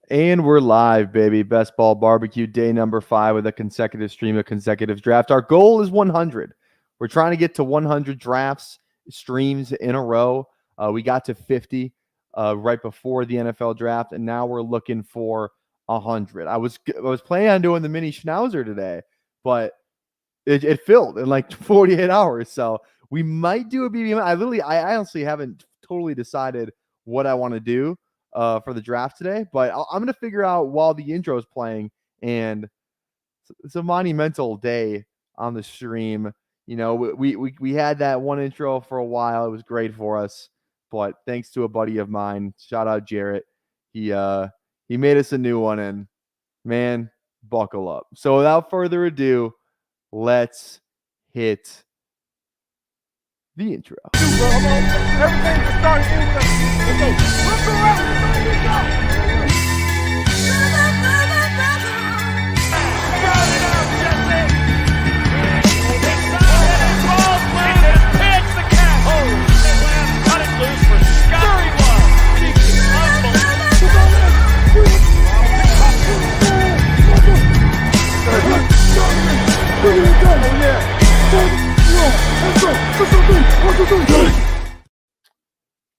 And we're live, baby. Best Ball Barbecue, day number 5 with a consecutive stream of consecutive draft. Our goal is 100. We're trying to get to 100 drafts, streams in a row. We got to 50 right before the NFL draft, and now we're looking for 100. I was planning on doing the mini Schnauzer today, but it filled in like 48 hours. So we might do a BBM. I honestly haven't totally decided what I want to do for the draft today, but I'm going to figure out while the intro is playing. And it's a monumental day on the stream. You know, we had that one intro for a while. It was great for us, but thanks to a buddy of mine, shout out Jarrett. He made us a new one, and man, buckle up. So without further ado, let's hit the intro. Everything's starting. Let's go. Let's go out. Let's go.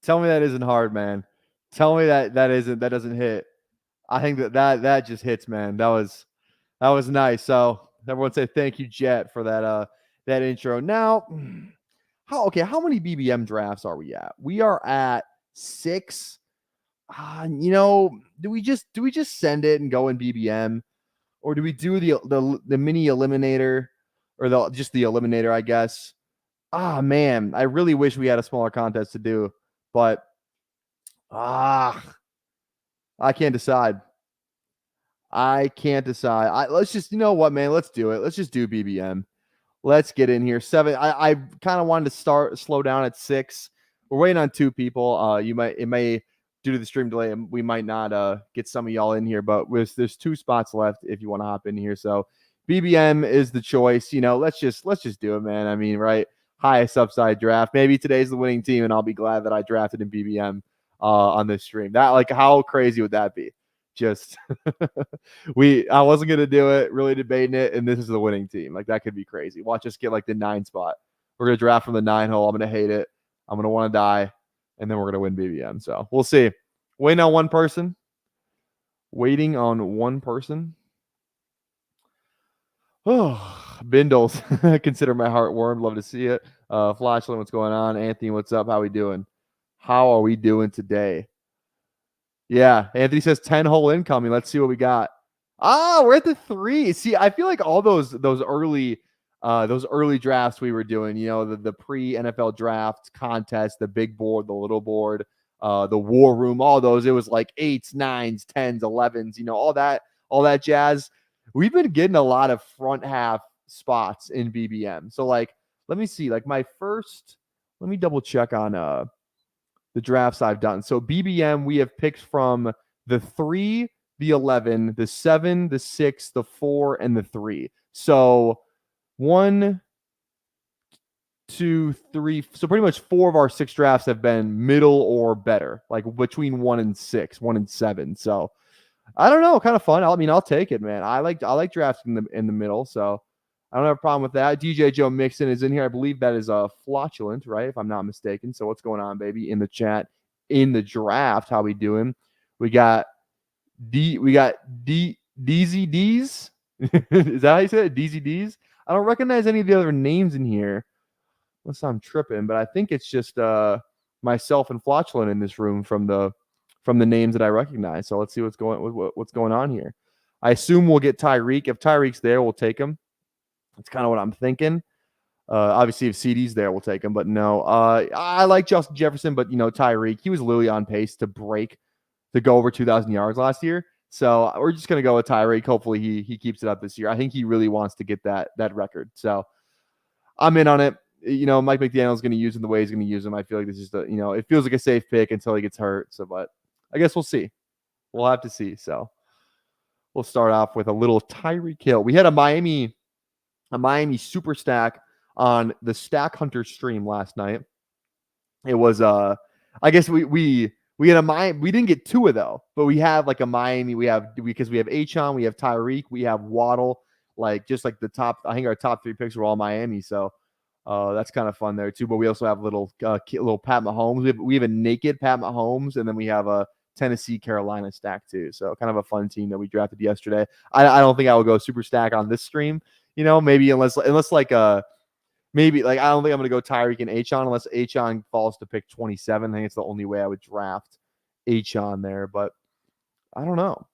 Tell me that isn't hard, man. Tell me that doesn't hit. I think that just hits, man. That was nice. So everyone say thank you, Jet, for that intro. Now, how many BBM drafts are we at? We are at 6. Do we just send it and go in BBM, or do we do the mini eliminator, or just the eliminator, I guess? Man, I really wish we had a smaller contest to do, but I can't decide. Let's just, you know what, man? Let's do it. Let's just do BBM. Let's get in here. 7. I kind of wanted to slow down at 6. We're waiting on 2 people. It may due to the stream delay, we might not get some of y'all in here, but there's 2 spots left if you want to hop in here. So BBM is the choice. You know, let's just do it, man. I mean, right? Highest upside draft. Maybe today's the winning team, and I'll be glad that I drafted in BBM on this stream. That, like, how crazy would that be? Just I wasn't gonna do it, really debating it, and this is the winning team. Like, that could be crazy. Watch us get like the 9 spot. We're gonna draft from the 9 hole. I'm gonna hate it. I'm gonna want to die, and then we're gonna win BBM. So we'll see. Waiting on one person. Oh, Bindles, consider my heart warm. Love to see it. Flashland, what's going on? Anthony, what's up? How we doing? How are we doing today? Yeah, Anthony says 10 hole incoming. Let's see what we got. We're at the 3. See, I feel like all those early drafts we were doing, you know, the pre-NFL draft contest, the big board, the little board, the war room, all those, it was like 8s, 9s, 10s, 11s, you know, all that jazz. We've been getting a lot of front half spots in BBM. So, like, let me see, like, let me double check on the drafts I've done. So BBM, we have picked from the 3, the 11, the 7, the 6, the 4, and the 3. So 1, 2, 3. So pretty much 4 of our 6 drafts have been middle or better, like between 1 and 6, 1 and 7. So I don't know, kind of fun. I'll take it, man. I like drafting in the middle, so I don't have a problem with that. DJ Joe Mixon is in here. I believe that is a flatulent, right? If I'm not mistaken. So what's going on, baby? In the chat, in the draft, how we doing? We got DZDs. Is that how you say it? DZDs? I don't recognize any of the other names in here, unless I'm tripping. But I think it's just myself and flatulent in this room from the names that I recognize. So let's see what's going on here. I assume we'll get Tyreek. If Tyreek's there, we'll take him. That's kind of what I'm thinking. Obviously, if CD's there, we'll take him. But no, I like Justin Jefferson, but, you know, Tyreek, he was literally on pace to go over 2,000 yards last year. So we're just going to go with Tyreek. Hopefully he keeps it up this year. I think he really wants to get that record. So I'm in on it. You know, Mike McDaniel's going to use him the way he's going to use him. I feel like this is it feels like a safe pick until he gets hurt. So, but I guess we'll see. We'll have to see. So we'll start off with a little Tyreek Hill. We had a Miami super stack on the Stack Hunter stream last night. It was I guess we We had a Miami. We didn't get Tua though, but we have like a Miami. Because we have Achon, we have Tyreek, we have Waddle. Like just like the top. I think our top 3 picks were all Miami. So that's kind of fun there too. But we also have little Pat Mahomes. We have a naked Pat Mahomes, and then we have a Tennessee Carolina stack too. So kind of a fun team that we drafted yesterday. I don't think I will go super stack on this stream. Maybe unless like maybe like I don't think I'm gonna go Tyreek and Achon unless Achon falls to pick 27. I think it's the only way I would draft Achon there, but I don't know.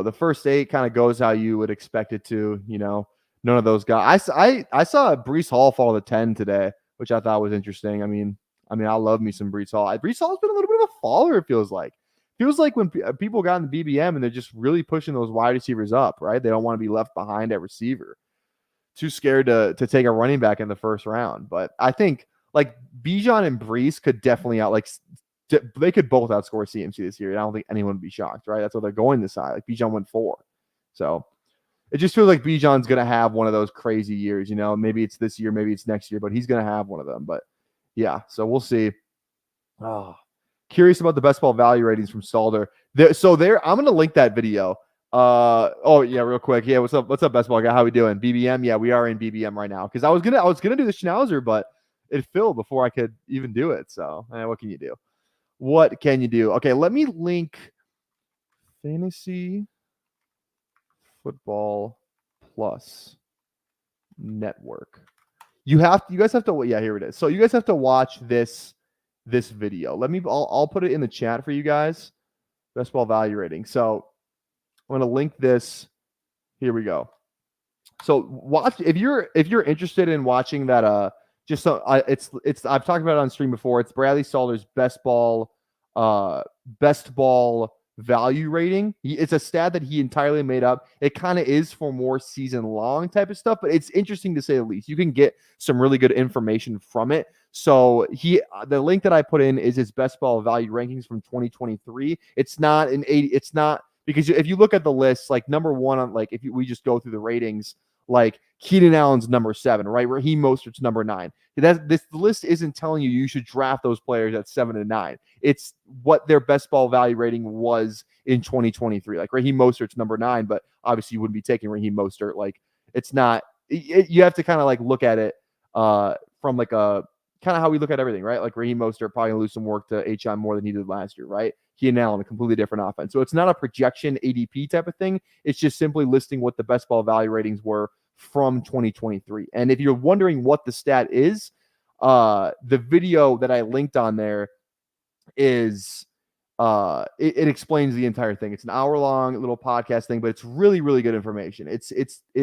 The first 8 kind of goes how you would expect it to. None of those guys. I saw Breece Hall fall to 10 today, which I thought was interesting. I mean, I love me some Breece Hall. Breece Hall's been a little bit of a faller. It feels like when people got in the BBM and they're just really pushing those wide receivers up, right? They don't want to be left behind at receiver. Too scared to take a running back in the first round. But I think like Bijan and Breece could definitely they could both outscore CMC this year. I don't think anyone would be shocked, right? That's what they're going this side. Like Bijan went 4. So it just feels like Bijan's going to have one of those crazy years, maybe it's this year, maybe it's next year, but he's going to have one of them. But yeah, so we'll see. Oh, curious about the best ball value ratings from Stalder. I'm going to link that video. Real quick. Yeah, what's up, best ball guy? How we doing? BBM? Yeah, we are in BBM right now because I was gonna do the Schnauzer, but it filled before I could even do it. So what can you do? What can you do? Okay, let me link Fantasy Football Plus Network. You guys have to. Yeah, here it is. So you guys have to watch this video. I'll put it in the chat for you guys. Best ball value rating. So I'm going to link this. Here we go. So watch if you're interested in watching that. I've talked about it on stream before. It's Bradley Stalder's best ball value rating. It's a stat that he entirely made up. It kind of is for more season long type of stuff, but it's interesting to say the least. You can get some really good information from it. So the link that I put in is his best ball value rankings from 2023. It's not an 80. It's not because if you look at the list, like number 1 on like we just go through the ratings, like Keenan Allen's number 7, right? Raheem Mostert's number 9. The list isn't telling you should draft those players at 7 and 9. It's what their best ball value rating was in 2023. Like Raheem Mostert's number 9, but obviously you wouldn't be taking Raheem Mostert. Like it's not. You have to kind of like look at it from like a kind of how we look at everything, right? Like Raheem Mostert probably gonna lose some work to H.I. more than he did last year, right? Keenan Allen, a completely different offense. So it's not a projection ADP type of thing. It's just simply listing what the best ball value ratings were from 2023. And if you're wondering what the stat is, the video that I linked on there is it explains the entire thing. It's an hour-long little podcast thing, but it's really, really good information. I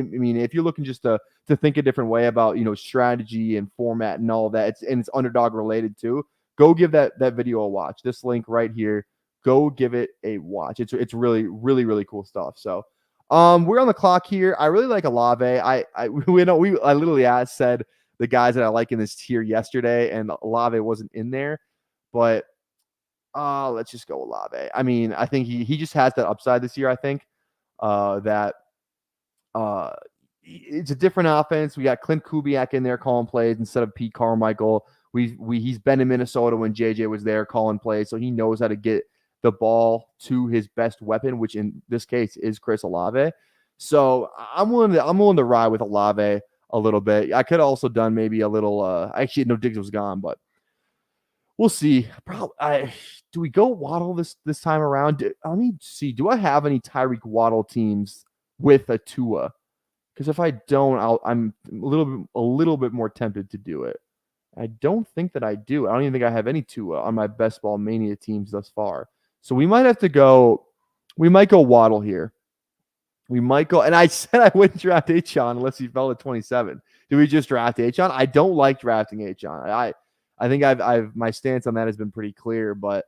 mean, if you're looking just to think a different way about strategy and format and all of that, it's Underdog related too. Go give that video a watch. This link right here. Go give it a watch. It's really, really, really cool stuff. So we're on the clock here. I really like Olave. I literally said the guys that I like in this tier yesterday, and Olave wasn't in there. But let's just go Olave. I mean, I think he just has that upside this year. I think that it's a different offense. We got Clint Kubiak in there calling plays instead of Pete Carmichael. He's been in Minnesota when JJ was there calling plays, so he knows how to get the ball to his best weapon, which in this case is Chris Olave. So I'm willing to ride with Olave a little bit. I could have also done maybe a little. Actually, no, Diggs was gone, but we'll see. Do we go Waddle this time around? Let me see. Do I have any Tyreek Waddle teams with a Tua? Because if I don't, I'm a little bit more tempted to do it. I don't think that I do. I don't even think I have any Tua on my best ball mania teams thus far. So we might have to go. We might go Waddle here. We might go. And I said I wouldn't draft Achon unless he fell at 27. Do we just draft Achon? I don't like drafting Achon. I think I've my stance on that has been pretty clear, but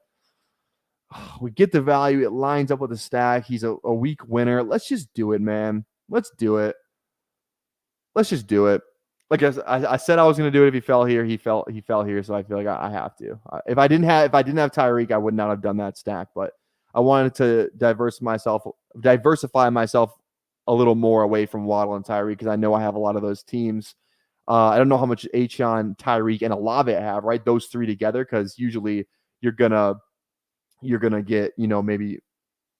we get the value. It lines up with the stack. He's a weak winner. Let's just do it, man. Let's do it. Let's just do it. Like I said, I was going to do it if he fell here. He fell here, so I feel like I have to. If I didn't have Tyreek, I would not have done that stack. But I wanted to diversify myself a little more away from Waddle and Tyreek because I know I have a lot of those teams. I don't know how much Achon, Tyreek, and Olave I have, right? Those three together, because usually you're gonna get, maybe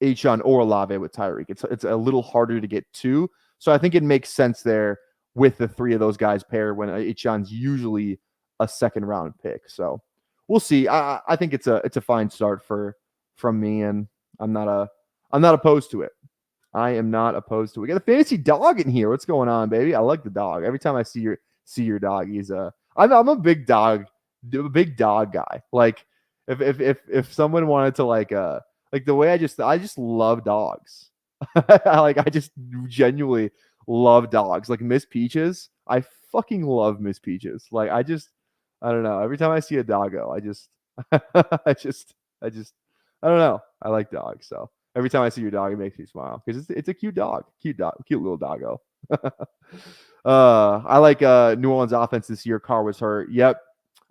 Achon or Olave with Tyreek. It's a little harder to get two. So I think it makes sense there with the three of those guys paired when Achon's usually a second round pick. So we'll see. I think it's a fine start from me, and I'm not opposed to it. I am not opposed to it. We got a fantasy dog in here. What's going on, baby? I like the dog. Every time I see your dog, I'm a big dog guy. Like if someone wanted to like the way I just love dogs. I just genuinely love dogs. Like Miss Peaches, I fucking love Miss Peaches. Like I don't know. Every time I see a doggo, I don't know. I like dogs. So every time I see your dog, it makes me smile because it's a cute dog, cute little doggo. I like New Orleans offense this year. Carr was hurt. Yep.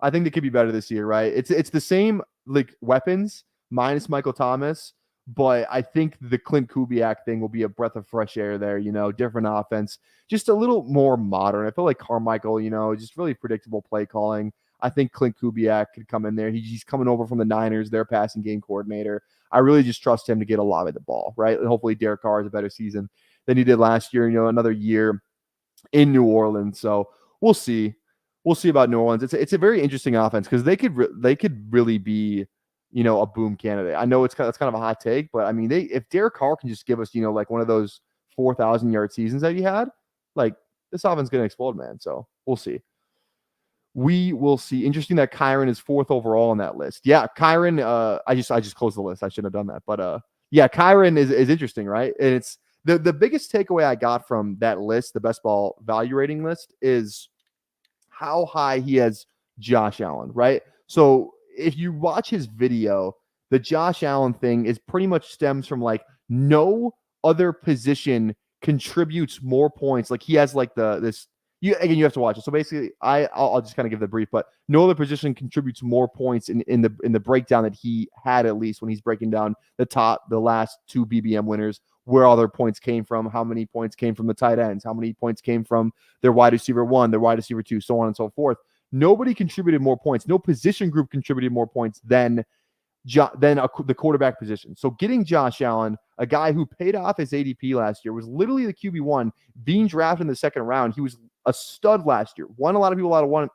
I think they could be better this year, right? It's the same like weapons minus Michael Thomas, but I think the Clint Kubiak thing will be a breath of fresh air there, different offense, just a little more modern. I feel like Carmichael, just really predictable play calling. I think Clint Kubiak could come in there. He's coming over from the Niners, their passing game coordinator. I really just trust him to get a lot of the ball, right? And hopefully Derek Carr has a better season than he did last year, another year in New Orleans. So we'll see. We'll see about New Orleans. It's a very interesting offense because they could really be, a boom candidate. I know it's kind of a hot take, but I mean, if Derek Carr can just give us, like one of those 4,000 yard seasons that he had, like this offense is going to explode, man. So we'll see. We will see. Interesting that Kyron is 4th overall on that list. Yeah, Kyron. I just closed the list. I shouldn't have done that, but yeah, Kyron is interesting, right? And it's the biggest takeaway I got from that list, the best ball value rating list, is how high he has Josh Allen, right? So if you watch his video, the Josh Allen thing is pretty much stems from like no other position contributes more points. Like he has like you have to watch it. So basically, I'll just kind of give the brief, but no other position contributes more points in the breakdown that he had, at least when he's breaking down the last 2 BBM winners, where all their points came from, how many points came from the tight ends, how many points came from their wide receiver 1, their wide receiver 2, so on and so forth. Nobody contributed more points. No position group contributed more points than the quarterback position. So getting Josh Allen, a guy who paid off his ADP last year, was literally the QB1, being drafted in the second round. He was a stud last year. Won a lot of people out of one.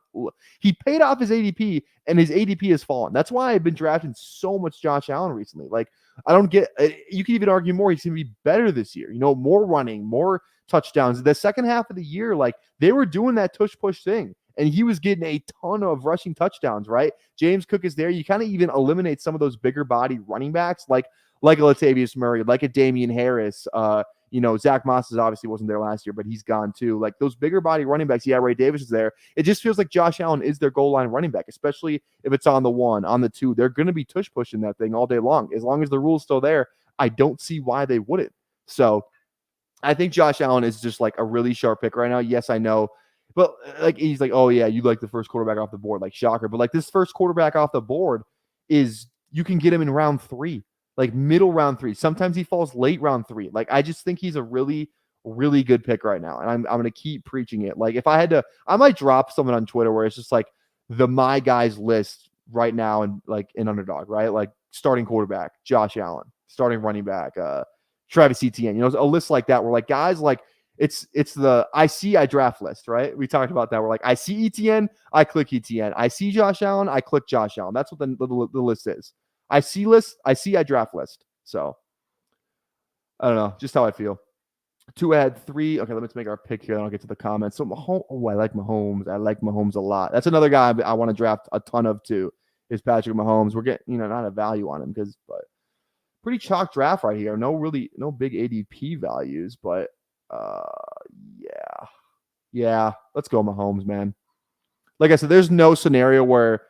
He paid off his ADP, and his ADP has fallen. That's why I've been drafting so much Josh Allen recently. Like, I don't get. You can even argue more. He's going to be better this year. More running, more touchdowns. The second half of the year, like they were doing that tush push thing, and he was getting a ton of rushing touchdowns. Right? James Cook is there. You kind of even eliminate some of those bigger body running backs, like a Latavius Murray, like a Damian Harris. Zach Moss obviously wasn't there last year, but he's gone too. Like those bigger body running backs. Yeah, Ray Davis is there. It just feels like Josh Allen is their goal line running back, especially if it's on the 1, on the 2. They're going to be tush pushing that thing all day long. As long as the rule's still there, I don't see why they wouldn't. So I think Josh Allen is just like a really sharp pick right now. Yes, I know. But like he's like, oh yeah, you like the first quarterback off the board, like shocker. But like this first quarterback off the board you can get him in round 3. Like middle round 3. Sometimes he falls late round 3. Like I just think he's a really, really good pick right now. And I'm going to keep preaching it. Like if I had to, I might drop someone on Twitter where it's just like my guys list right now and like in Underdog, right? Like starting quarterback, Josh Allen, starting running back, Travis Etienne, a list like that where like guys like it's the I draft list, right? We talked about that. We're like, I see Etienne, I click Etienne. I see Josh Allen, I click Josh Allen. That's what the list is. I draft list. So I don't know, just how I feel. 2 add 3. Okay, let's make our pick here. Then I'll get to the comments. So I like Mahomes. I like Mahomes a lot. That's another guy I want to draft a ton of too. Is Patrick Mahomes. We're getting not a value on him but pretty chalk draft right here. No big ADP values, but yeah. Let's go Mahomes, man. Like I said, there's no scenario where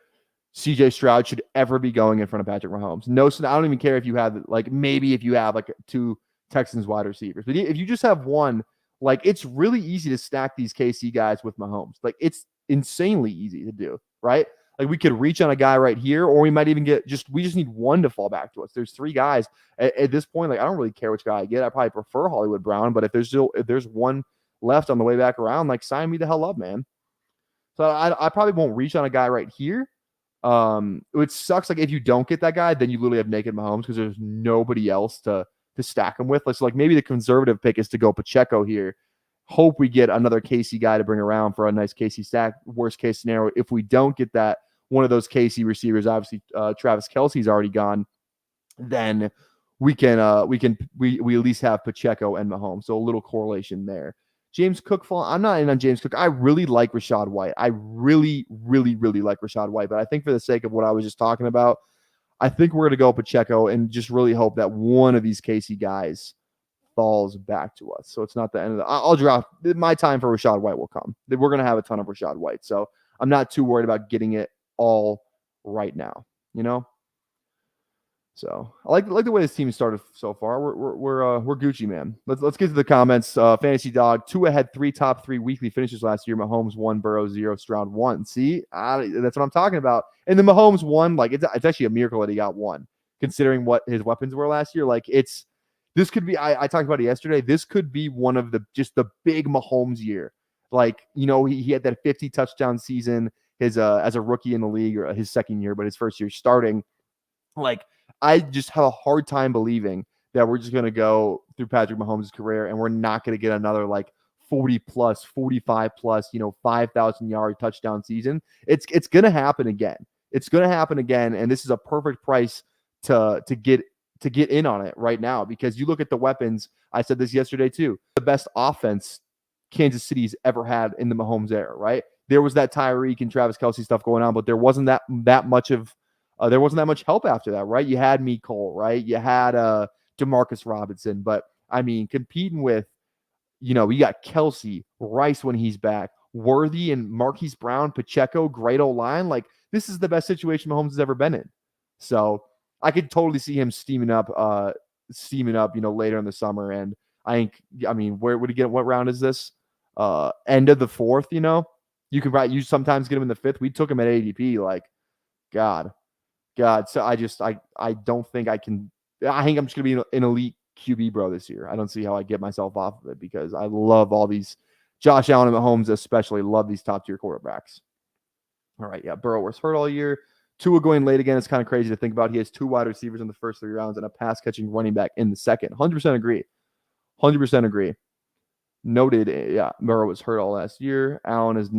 CJ Stroud should ever be going in front of Patrick Mahomes. No, I don't even care if you have maybe if you have 2 Texans wide receivers, but if you just have one, like it's really easy to stack these KC guys with Mahomes. Like it's insanely easy to do, right? Like we could reach on a guy right here, or we might even we just need one to fall back to us. There's 3 guys at this point. Like I don't really care which guy I get. I probably prefer Hollywood Brown, but if there's one left on the way back around, like sign me the hell up, man. So I probably won't reach on a guy right here, It sucks. Like if you don't get that guy, then you literally have naked Mahomes because there's nobody else to stack him with. So like maybe the conservative pick is to go Pacheco here. Hope we get another Casey guy to bring around for a nice Casey stack. Worst case scenario, if we don't get that one of those Casey receivers, obviously Travis Kelce's already gone, then we at least have Pacheco and Mahomes. So a little correlation there. James Cook I'm not in on James Cook. I really like Rachaad White. I really, really, really like Rachaad White. But I think for the sake of what I was just talking about, I think we're going to go Pacheco and just really hope that one of these Casey guys falls back to us. So it's not the end of the. I'll draft. My time for Rachaad White will come. We're going to have a ton of Rachaad White. So I'm not too worried about getting it all right now. You know. So I like the way this team started so far. We're Gucci, man. Let's get to the comments. Fantasy Dog, Tua had 3 top 3 weekly finishes last year. Mahomes 1, Burrow 0, Stroud 1. See, that's what I'm talking about. And the Mahomes 1, like it's actually a miracle that he got 1, considering what his weapons were last year. Like this could be. I talked about it yesterday. This could be one of the big Mahomes year. Like he had that 50 touchdown season his as a rookie in the league, or his second year, but his first year starting. Like, I just have a hard time believing that we're just going to go through Patrick Mahomes' career and we're not going to get another like 40 plus, 45 plus, 5,000 yard touchdown season. It's going to happen again. It's going to happen again. And this is a perfect price to get in on it right now, because you look at the weapons. I said this yesterday too. The best offense Kansas City's ever had in the Mahomes era, right? There was that Tyreek and Travis Kelce stuff going on, but there wasn't that much of there wasn't that much help after that, right? You had Cole, right? You had Demarcus Robinson, but I mean, competing with, you got Kelce, Rice when he's back, Worthy and Marquise Brown, Pacheco, great O-line. Like, this is the best situation Mahomes has ever been in. So I could totally see him steaming up, later in the summer. And where would he get? What round is this? End of the 4th, you sometimes get him in the 5th. We took him at ADP. Like, God. So I don't think I can. I think I'm just going to be an elite QB bro this year. I don't see how I get myself off of it, because I love all these Josh Allen and Mahomes, especially love these top tier quarterbacks. All right. Yeah. Burrow was hurt all year. Tua going late again. It's kind of crazy to think about. He has 2 wide receivers in the first 3 rounds and a pass catching running back in the second. 100% agree. 100% agree. Noted. Yeah. Burrow was hurt all last year. Allen is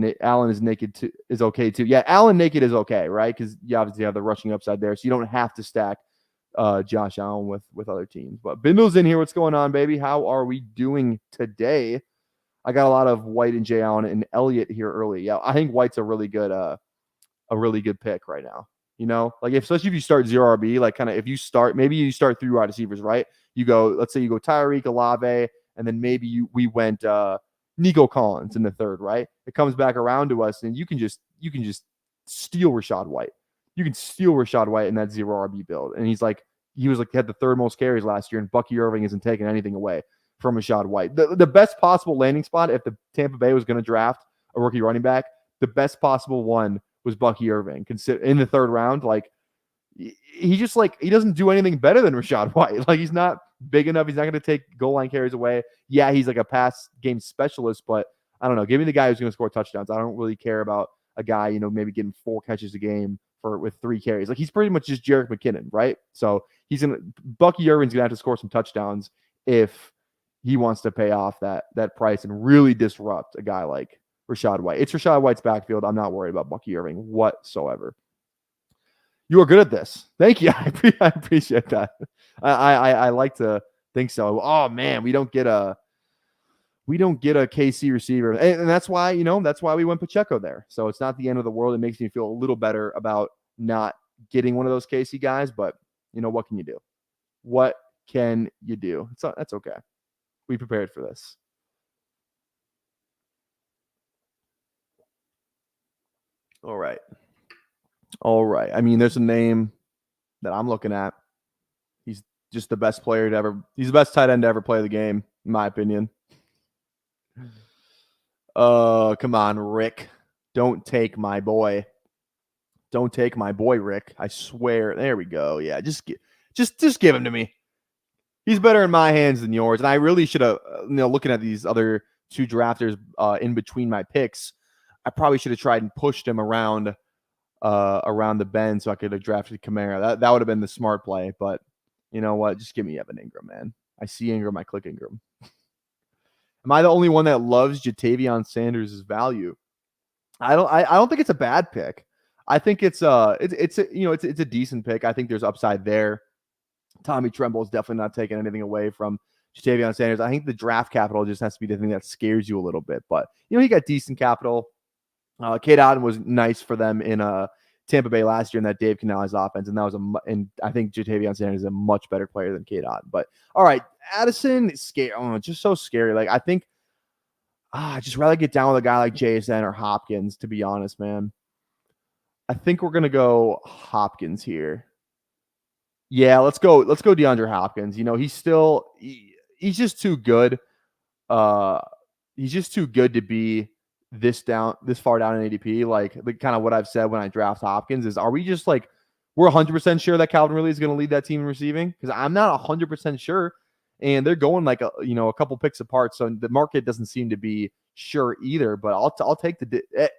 naked too, is okay too. Yeah. Allen naked is okay. Right. Cause you obviously have the rushing upside there. So you don't have to stack Josh Allen with other teams. But Bindle's in here. What's going on, baby? How are we doing today? I got a lot of White and Jay Allen and Elliott here early. Yeah, I think White's a really good pick right now. Like especially if you start 0 RB, like kind of if you start, maybe you start 3 wide receivers, right? Let's say you go Tyreek, Olave, and then maybe we went Nico Collins in the 3rd, right? It comes back around to us, and you can just steal Rachaad White. You can steal Rachaad White in that 0 RB build. And he had the 3rd most carries last year, and Bucky Irving isn't taking anything away from Rachaad White. The best possible landing spot, if the Tampa Bay was going to draft a rookie running back, the best possible one was Bucky Irving. In the 3rd round, like he doesn't do anything better than Rachaad White. Like, he's not big enough. He's not going to take goal line carries away. Yeah, he's like a pass game specialist, but I don't know. Give me the guy who's going to score touchdowns. I don't really care about a guy, maybe getting 4 catches a game with 3 carries. Like, he's pretty much just Jerick McKinnon, right? So Bucky Irving's gonna have to score some touchdowns if he wants to pay off that price and really disrupt a guy like Rachaad White. It's Rachaad White's backfield. I'm not worried about Bucky Irving whatsoever. You are good at this. Thank you. I appreciate that. I like to think so. Oh man, we don't get a KC receiver, and that's why we went Pacheco there. So it's not the end of the world. It makes me feel a little better about not getting one of those KC guys, but what can you do? What can you do? That's okay. We prepared for this. All right. I mean, there's a name that I'm looking at. He's just the best player to ever. He's the best tight end to ever play the game, in my opinion. Come on, Rick. Don't take my boy. Don't take my boy, Rick. I swear. There we go. Yeah, just give him to me. He's better in my hands than yours. And I really should have, looking at these other 2 drafters in between my picks, I probably should have tried and pushed him around around the bend so I could have drafted Kamara. That would have been the smart play. But you know what? Just give me Evan Ingram, man. I see Ingram, I click Ingram. Am I the only one that loves Jatavion Sanders' value? I don't think it's a bad pick. I think it's a decent pick. I think there's upside there. Tommy Tremble is definitely not taking anything away from Jatavion Sanders. I think the draft capital just has to be the thing that scares you a little bit. But he got decent capital. Cade Otton was nice for them in Tampa Bay last year in that Dave Canales offense, and that was and I think Jatavion Sanders is a much better player than Cade Otton. But all right, Addison is scary. Oh, just so scary. Like I think I'd just rather get down with a guy like JSN or Hopkins, to be honest, man. I think we're gonna go Hopkins here. Yeah, let's go DeAndre Hopkins. He's just too good. He's just too good to be this far down in ADP. Like kind of what I've said when I draft Hopkins is, are we just like we're 100% sure that Calvin Ridley is going to lead that team in receiving? Because I'm not 100% sure, and they're going like a couple picks apart, so the market doesn't seem to be sure either. But I'll take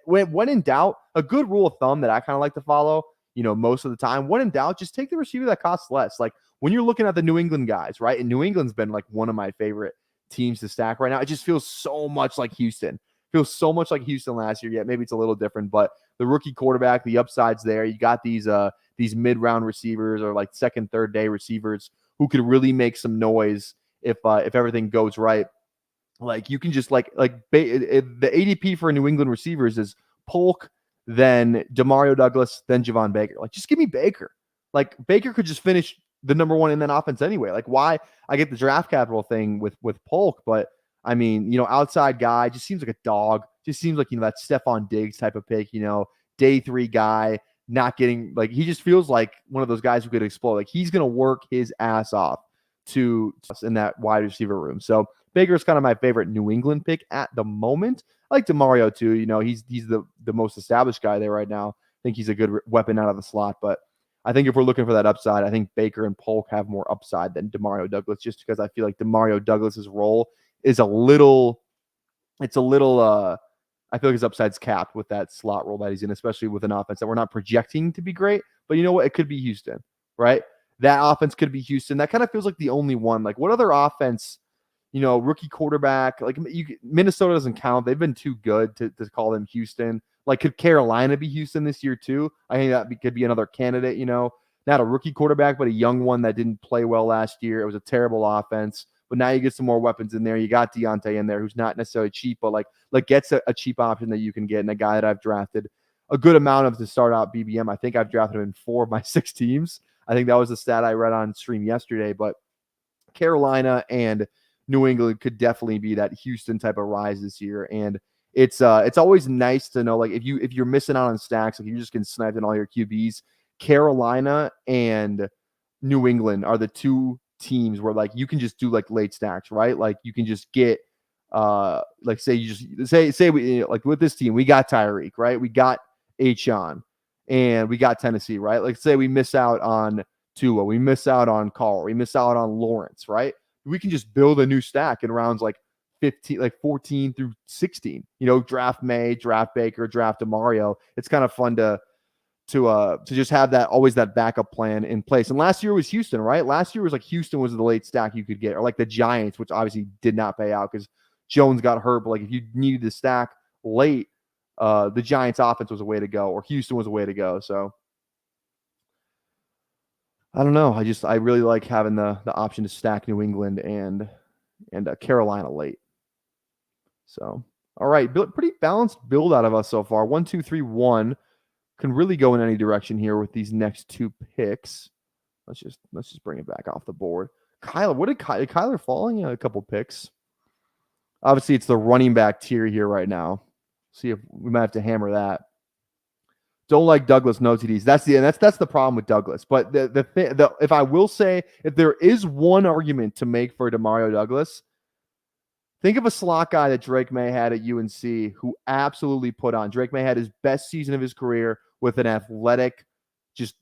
when in doubt, a good rule of thumb that I kind of like to follow. Most of the time, when in doubt, just take the receiver that costs less. Like when you're looking at the New England guys, right? And New England's been like one of my favorite teams to stack right now. It just feels so much like Houston. Feels so much like Houston last year. Yeah, maybe it's a little different, but the rookie quarterback, the upside's there. You got these mid-round receivers or like second, third day receivers who could really make some noise if everything goes right. Like you can just the ADP for New England receivers is Polk, then Demario Douglas, then Javon Baker. Like just give me Baker. Like Baker could just finish the number one in that offense anyway. Like why I get the draft capital thing with Polk, but I mean, outside guy just seems like a dog. Just seems like, that Stephon Diggs type of pick, day 3 guy, not getting he just feels like one of those guys who could explode. Like he's going to work his ass off to in that wide receiver room. So Baker's kind of my favorite New England pick at the moment. I like DeMario too. He's the most established guy there right now. I think he's a good weapon out of the slot, but I think if we're looking for that upside, I think Baker and Polk have more upside than Demario Douglas, just because I feel like Demario Douglas's role is I feel like his upside's capped with that slot role that he's in, especially with an offense that we're not projecting to be great. But you know what? It could be Houston, right? That offense could be Houston. That kind of feels like the only one. Like what other offense, rookie quarterback, like Minnesota doesn't count. They've been too good to call them Houston. Like could Carolina be Houston this year too? I think that could be another candidate, not a rookie quarterback, but a young one that didn't play well last year. It was a terrible offense. But now you get some more weapons in there. You got Deontay in there, who's not necessarily cheap, but like gets a cheap option that you can get, and a guy that I've drafted a good amount of to start out BBM. I think I've drafted him in 4 of my 6 teams. I think that was the stat I read on stream yesterday. But Carolina and New England could definitely be that Houston type of rise this year, and it's always nice to know, like if you're missing out on stacks, like you just can snipe in all your QBs. Carolina and New England are the 2 teams where like you can just do like late stacks, right? Like you can just get say we like with this team, we got Tyreek, right? We got Achon and we got Tennessee, right? Like say we miss out on Tua, we miss out on Carl, we miss out on Lawrence, right? We can just build a new stack in rounds like 15, like 14 through 16. Draft May, draft Baker, draft DeMario. It's kind of fun to just have that backup plan in place. And last year was Houston, right? Last year was like Houston was the late stack you could get, or like the Giants, which obviously did not pay out because Jones got hurt. But like if you needed to stack late, the Giants offense was a way to go, or Houston was a way to go. So I don't know. I really like having the option to stack New England and Carolina late. So all right, pretty balanced build out of us so far. 1, 2, 3, 1. Can really go in any direction here with these next 2 picks. Let's just bring it back off the board. Kyler falling a couple picks? Obviously, it's the running back tier here right now. See if we might have to hammer that. Don't like Douglas, no TDs. That's the problem with Douglas. But if I will say, if there is one argument to make for Demario Douglas, think of a slot guy that Drake May had at UNC who absolutely put on. Drake May had his best season of his career with an athletic, just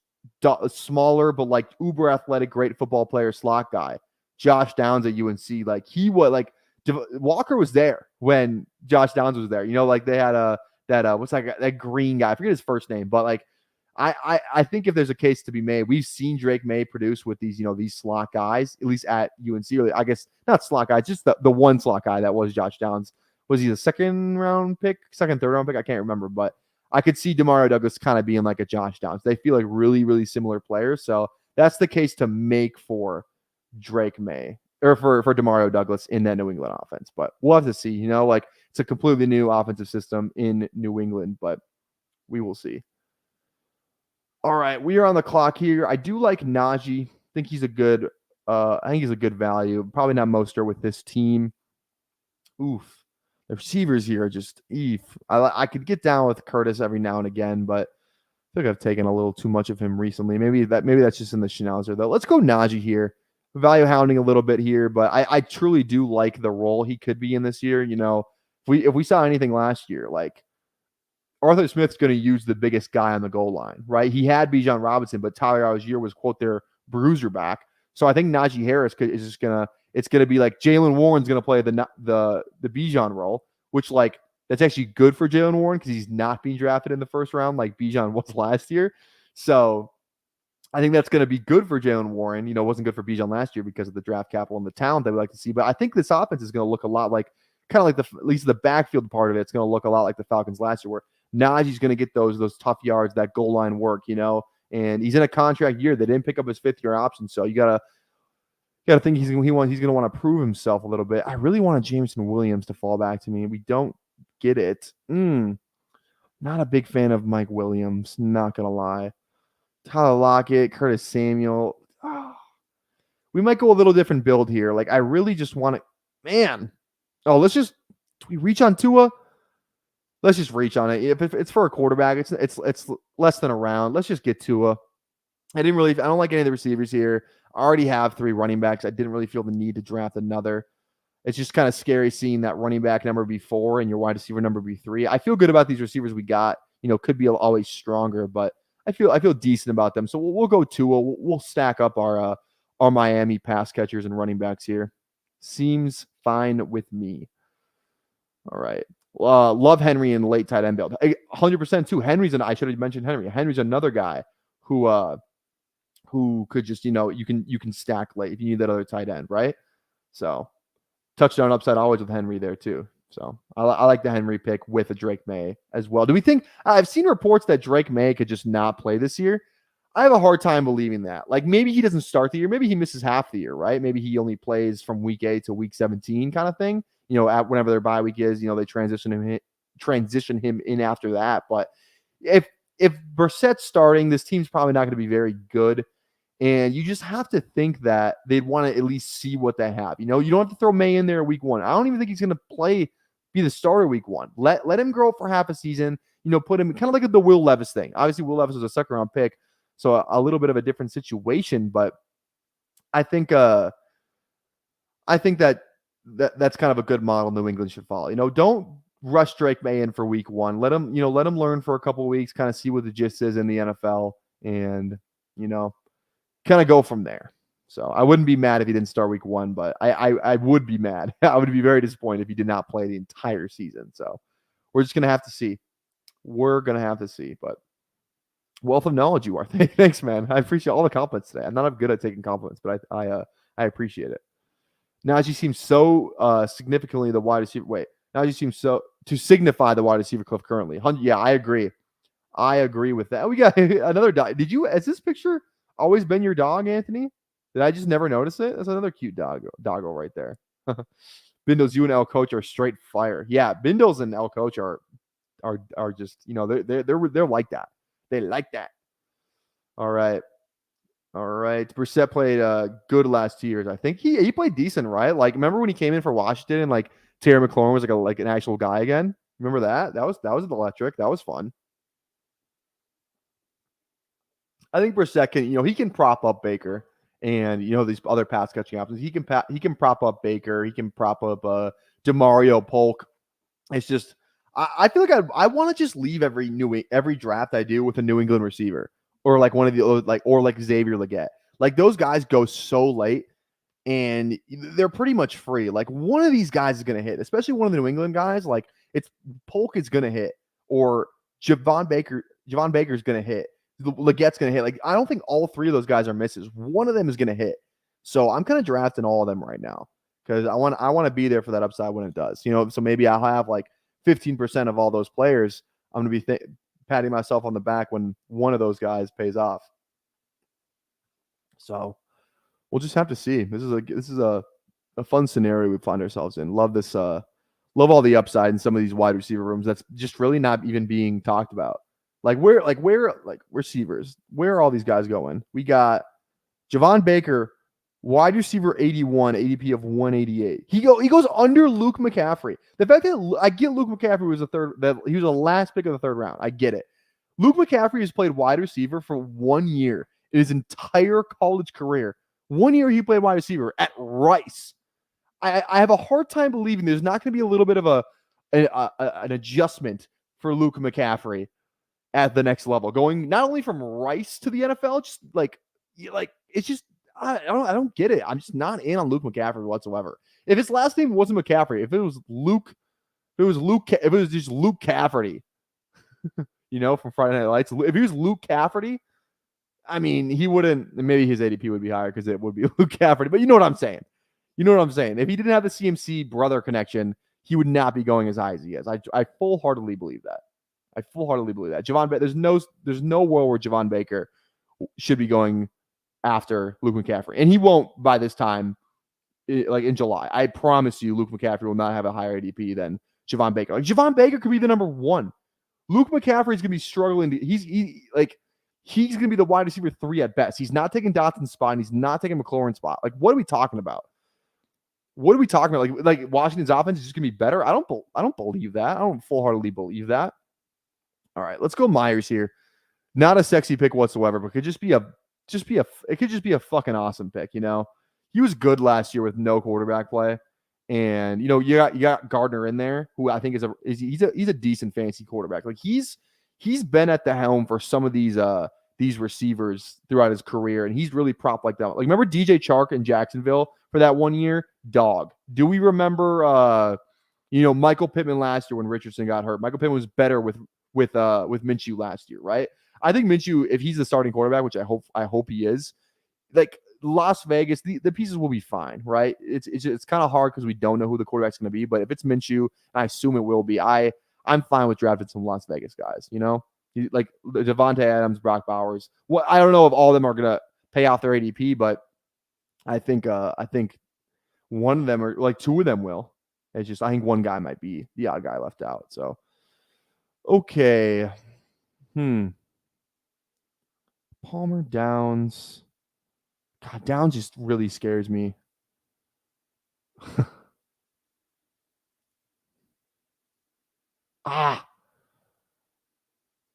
smaller, but like uber athletic, great football player slot guy. Josh Downs at UNC. Like he was like Walker was there when Josh Downs was there. Like they had that what's that green guy? I forget his first name, but like I think if there's a case to be made, we've seen Drake May produce with these, these slot guys, at least at UNC. Or I guess not slot guy, just the one slot guy that was Josh Downs. Was he the second, third round pick? I can't remember, but I could see Demario Douglas kind of being like a Josh Downs. They feel like really, really similar players. So that's the case to make for Drake May or for Demario Douglas in that New England offense. But we'll have to see. Like it's a completely new offensive system in New England, but we will see. All right, we are on the clock here. I do like Najee. I think he's a good value. Probably not Mostert with this team. Oof. The receivers here are just I could get down with Curtis every now and again, but I think I've taken a little too much of him recently. Maybe that's just in the Schnauzer though. Let's go Najee here. Value hounding a little bit here, but I truly do like the role he could be in this year. If we saw anything last year, like Arthur Smith's going to use the biggest guy on the goal line, right? He had Bijan Robinson, but Tyler Algier was, quote, their bruiser back. So I think Najee Harris is just going to be like Jalen Warren's going to play the Bijan role, which like that's actually good for Jalen Warren because he's not being drafted in the first round like Bijan was last year. So I think that's going to be good for Jalen Warren. It wasn't good for Bijan last year because of the draft capital and the talent that we like to see. But I think this offense is going to look a lot like at least the backfield part of it. It's going to look a lot like the Falcons last year, where Najee's going to get those tough yards, that goal line work, and he's in a contract year. They didn't pick up his 5th-year option, so you gotta think he's going to want to prove himself a little bit. I really wanted Jameson Williams to fall back to me. We don't get it. Not a big fan of Mike Williams. Not gonna lie. Tyler Lockett, Curtis Samuel. We might go a little different build here. Like I really just want to, man. Oh, do we reach on Tua? Let's just reach on it. If it's for a quarterback, it's less than a round. Let's just get Tua. I don't like any of the receivers here. I already have 3 running backs. I didn't really feel the need to draft another. It's just kind of scary seeing that running back number be 4 and your wide receiver number be 3. I feel good about these receivers we got. Could be always stronger, but I feel decent about them. So we'll go Tua. We'll stack up our Miami pass catchers and running backs here. Seems fine with me. All right. Love Henry in late tight end build. 100% too. I should have mentioned Henry. Henry's another guy who could just, you can stack late if you need that other tight end, right? So touchdown upside always with Henry there too. So I like the Henry pick with a Drake May as well. Do we think I've seen reports that Drake May could just not play this year? I have a hard time believing that. Like maybe he doesn't start the year. Maybe he misses half the year, right? Maybe he only plays from week 8 to week 17 kind of thing. At whenever their bye week is, they transition him in after that. But if Brissett's starting, this team's probably not going to be very good. And you just have to think that they'd want to at least see what they have. You don't have to throw May in there week 1. I don't even think he's going to be the starter week 1. Let him grow for half a season. Put him kind of like the Will Levis thing. Obviously, Will Levis was a 2nd-round pick, so a little bit of a different situation. But I think that's kind of a good model New England should follow. Don't rush Drake May in for week 1. Let him learn for a couple of weeks, kind of see what the gist is in the NFL, and kind of go from there. So I wouldn't be mad if he didn't start week 1, but I would be mad. I would be very disappointed if he did not play the entire season. So we're just gonna have to see. But wealth of knowledge you are. Thanks, man. I appreciate all the compliments today. I'm not good at taking compliments, but I appreciate it. Najee seems so significantly the wide receiver. Najee seems so to signify the wide receiver cliff currently. Yeah, I agree. I agree with that. We got another dog. Has this picture always been your dog, Anthony? Did I just never notice it? That's another cute doggo right there. Bindles, you and El Coach are straight fire. Yeah, Bindles and El Coach are just, they're like that. They like that. All right. Brissett played good last 2 years. I think he played decent, right? Like, remember when he came in for Washington and like Terry McLaurin was like an actual guy again? Remember that? That was electric. That was fun. I think Brissett can, he can prop up Baker and these other pass catching options. He can prop up Baker. He can prop up Demario Polk. It's just I feel like I want to just leave every draft I do with a New England receiver. Or like one of the like Xavier Legette. Like those guys go so late and they're pretty much free. Like one of these guys is gonna hit, especially one of the New England guys. Like it's Polk is gonna hit, or Javon Baker's gonna hit. Legette's going to hit. Like, I don't think all three of those guys are misses. One of them is going to hit. So I'm kind of drafting all of them right now because I want to be there for that upside when it does. So maybe I'll have like 15% of all those players. I'm going to be patting myself on the back when one of those guys pays off. So we'll just have to see. This is a fun scenario we find ourselves in. Love this. Love all the upside in some of these wide receiver rooms. That's just really not even being talked about. Where receivers? Where are all these guys going? We got Javon Baker, wide receiver 81, ADP of 188. He goes under Luke McCaffrey. The fact that I get Luke McCaffrey was he was the last pick of the third round. I get it. Luke McCaffrey has played wide receiver for 1 year in his entire college career. 1 year he played wide receiver at Rice. I have a hard time believing there's not going to be a little bit of an adjustment for Luke McCaffrey at the next level, going not only from Rice to the NFL, just like it's just I don't get it. I'm just not in on Luke McCaffrey whatsoever. If his last name wasn't McCaffrey, if it was just Luke Cafferty, from Friday Night Lights, if he was Luke Cafferty, I mean, he wouldn't. Maybe his ADP would be higher because it would be Luke Cafferty. But you know what I'm saying. If he didn't have the CMC brother connection, he would not be going as high as he is. I full-heartedly believe that. There's no world where Javon Baker should be going after Luke McCaffrey. And he won't by this time, like in July. I promise you, Luke McCaffrey will not have a higher ADP than Javon Baker. Like, Javon Baker could be the number one. Luke McCaffrey is going to be struggling. He's going to be the wide receiver 3 at best. He's not taking Dotson's spot, and he's not taking McLaurin's spot. Like, what are we talking about? Like Washington's offense is just going to be better? I don't believe that. I don't full-heartedly believe that. All right, let's go Myers here. Not a sexy pick whatsoever, but could just be a fucking awesome pick, He was good last year with no quarterback play. And you got Gardner in there, who I think he's a decent fantasy quarterback. Like he's been at the helm for some of these receivers throughout his career, and he's really propped like that. Like, remember DJ Chark in Jacksonville for that 1 year? Dog. Do we remember Michael Pittman last year when Richardson got hurt? Michael Pittman was better with Minshew last year, right? I think Minshew, if he's the starting quarterback, which I hope he is, like Las Vegas, the pieces will be fine, right? It's kind of hard because we don't know who the quarterback's going to be, but if it's Minshew, and I assume it will be, I'm fine with drafting some Las Vegas guys, like Devontae Adams, Brock Bowers. Well, I don't know if all of them are going to pay off their ADP, but I think one of them, or like two of them, will. It's just I think one guy might be the odd guy left out. So okay, Palmer, Downs. God, Downs just really scares me.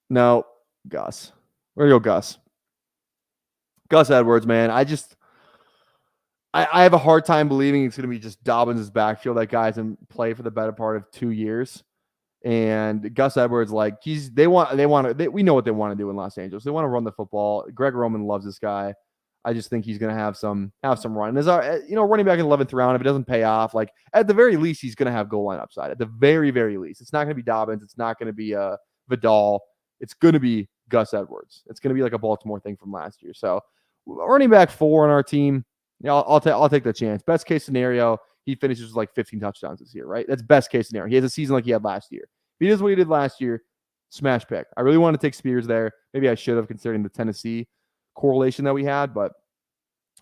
No, Gus. Where do you go, Gus? Gus Edwards, man. I have a hard time believing it's going to be just Dobbins' backfield. That guy's in play for the better part of 2 years. And Gus Edwards, like we know what they want to do in Los Angeles. They want to run the football. Greg Roman loves this guy. I just think he's going to have some run. As running back in the 11th round, if it doesn't pay off, like at the very least, he's going to have goal line upside. At the very, very least, it's not going to be Dobbins. It's not going to be Vidal. It's going to be Gus Edwards. It's going to be like a Baltimore thing from last year. So running back 4 on our team, I'll take the chance. Best case scenario, he finishes with like 15 touchdowns this year, right? That's best case scenario. He has a season like he had last year. If he does what he did last year, smash pick. I really want to take Spears there. Maybe I should have, considering the Tennessee correlation that we had, but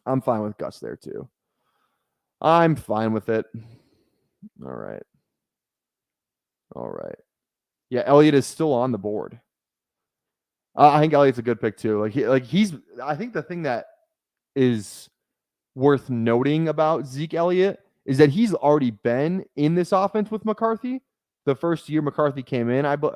I'm fine with Gus there too. I'm fine with it. All right. Yeah, Elliott is still on the board. I think Elliott's a good pick too. I think the thing that is worth noting about Zeke Elliott is that he's already been in this offense with McCarthy. The first year McCarthy came in, it was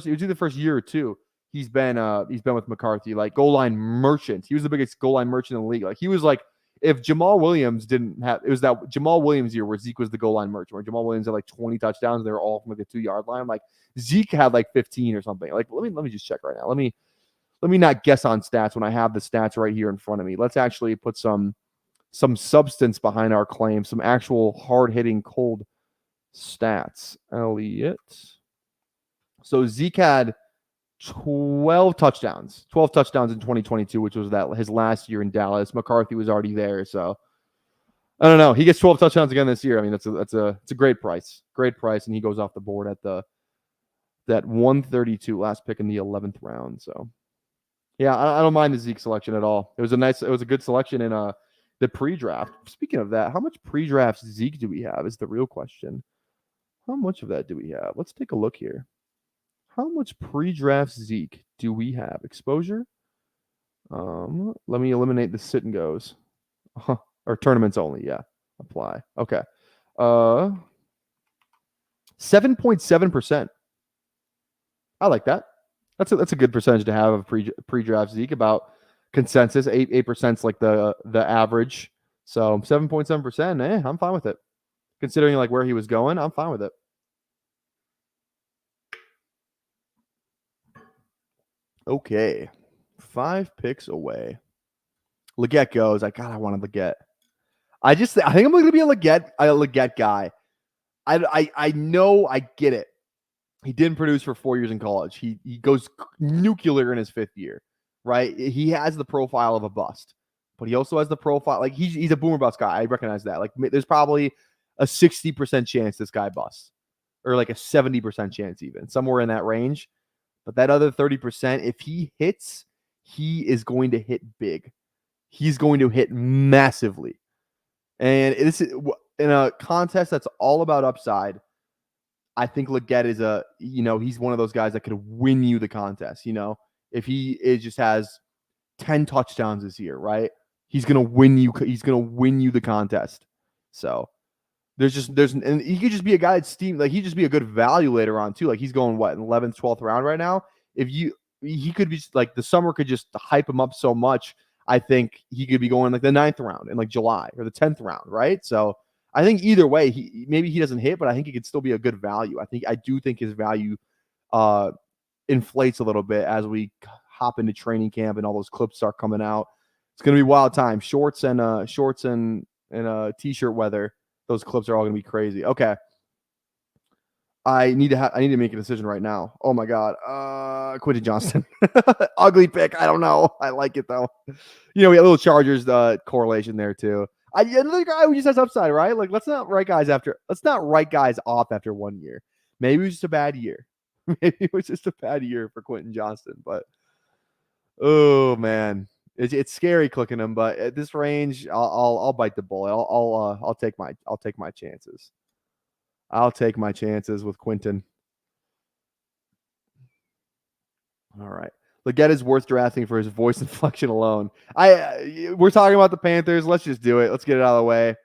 either the first year or two. He's been with McCarthy, like goal line merchant. He was the biggest goal line merchant in the league. Like he was like, if Jamal Williams didn't have, it was that Jamal Williams year where Zeke was the goal line merchant, where Jamal Williams had like 20 touchdowns. And they were all from like the 2-yard line. Like Zeke had like 15 or something. Like let me just check right now. Let me not guess on stats when I have the stats right here in front of me. Let's actually put some substance behind our claim, some actual hard-hitting cold stats. Elliott. So Zeke had 12 touchdowns. 12 touchdowns in 2022, which was his last year in Dallas. McCarthy was already there, so I don't know. He gets 12 touchdowns again this year. I mean, it's a great price. Great price, and he goes off the board at that 132 last pick in the 11th round. So yeah, I don't mind the Zeke selection at all. It was a good selection in the pre-draft. Speaking of that, how much pre-draft Zeke do we have is the real question. How much of that do we have? Let's take a look here. How much pre-draft Zeke do we have? Exposure? Let me eliminate the sit and goes. Or tournaments only, yeah. Apply. Okay. 7.7%. I like that. That's a good percentage to have of pre-draft Zeke. About consensus, 8% is like the average. So 7.7%, I'm fine with it. Considering like where he was going, I'm fine with it. Okay. 5 picks away. Leggett goes. I wanted Leggett. I think I'm going to be a Leggett guy. I know, I get it. He didn't produce for 4 years in college. He goes nuclear in his 5th year, right? He has the profile of a bust, but he also has the profile, like he's a boomer bust guy. I recognize that. Like there's probably a 60% chance this guy busts, or like a 70% chance even, somewhere in that range. But that other 30%, if he hits, he is going to hit big. He's going to hit massively. And this is in a contest that's all about upside. I think Leggett is he's one of those guys that could win you the contest. If he just has 10 touchdowns this year, right? He's gonna win you. He's gonna win you the contest. So and he could just be a guy that's steam. Like he'd just be a good value later on too. Like he's going what, 11th, 12th round right now. He could be like, the summer could just hype him up so much. I think he could be going like the 9th round in like July or the 10th round, right? So I think either way, maybe he doesn't hit, but I think he could still be a good value. I do think his value inflates a little bit as we hop into training camp and all those clips start coming out. It's gonna be wild time. Shorts and t-shirt weather. Those clips are all gonna be crazy. Okay. I need to make a decision right now. Oh my God. Quentin Johnston. Ugly pick. I don't know. I like it though. We have a little Chargers correlation there too. Another guy who just has upside, right? Like let's not write guys off after 1 year. Maybe it was just a bad year. Maybe it was just a bad year for Quentin Johnston. But oh man, it's scary clicking him. But at this range, I'll bite the bullet. I'll take my chances. I'll take my chances with Quentin. All right. Leggett is worth drafting for his voice inflection alone. We're talking about the Panthers. Let's just do it. Let's get it out of the way.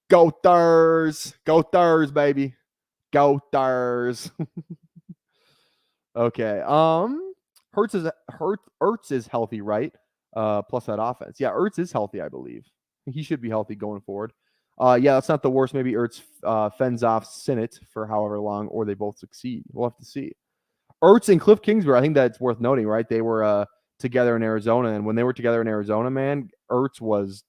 Go Thurs. Go Thurs, baby. Go Thurs. Okay. Ertz is healthy, right? Plus that offense. Yeah, Ertz is healthy, I believe. He should be healthy going forward. Yeah, that's not the worst. Maybe Ertz fends off Sinnott for however long, or they both succeed. We'll have to see. Ertz and Cliff Kingsbury, I think that's worth noting, right? They were together in Arizona, and when they were together in Arizona, man, Ertz was,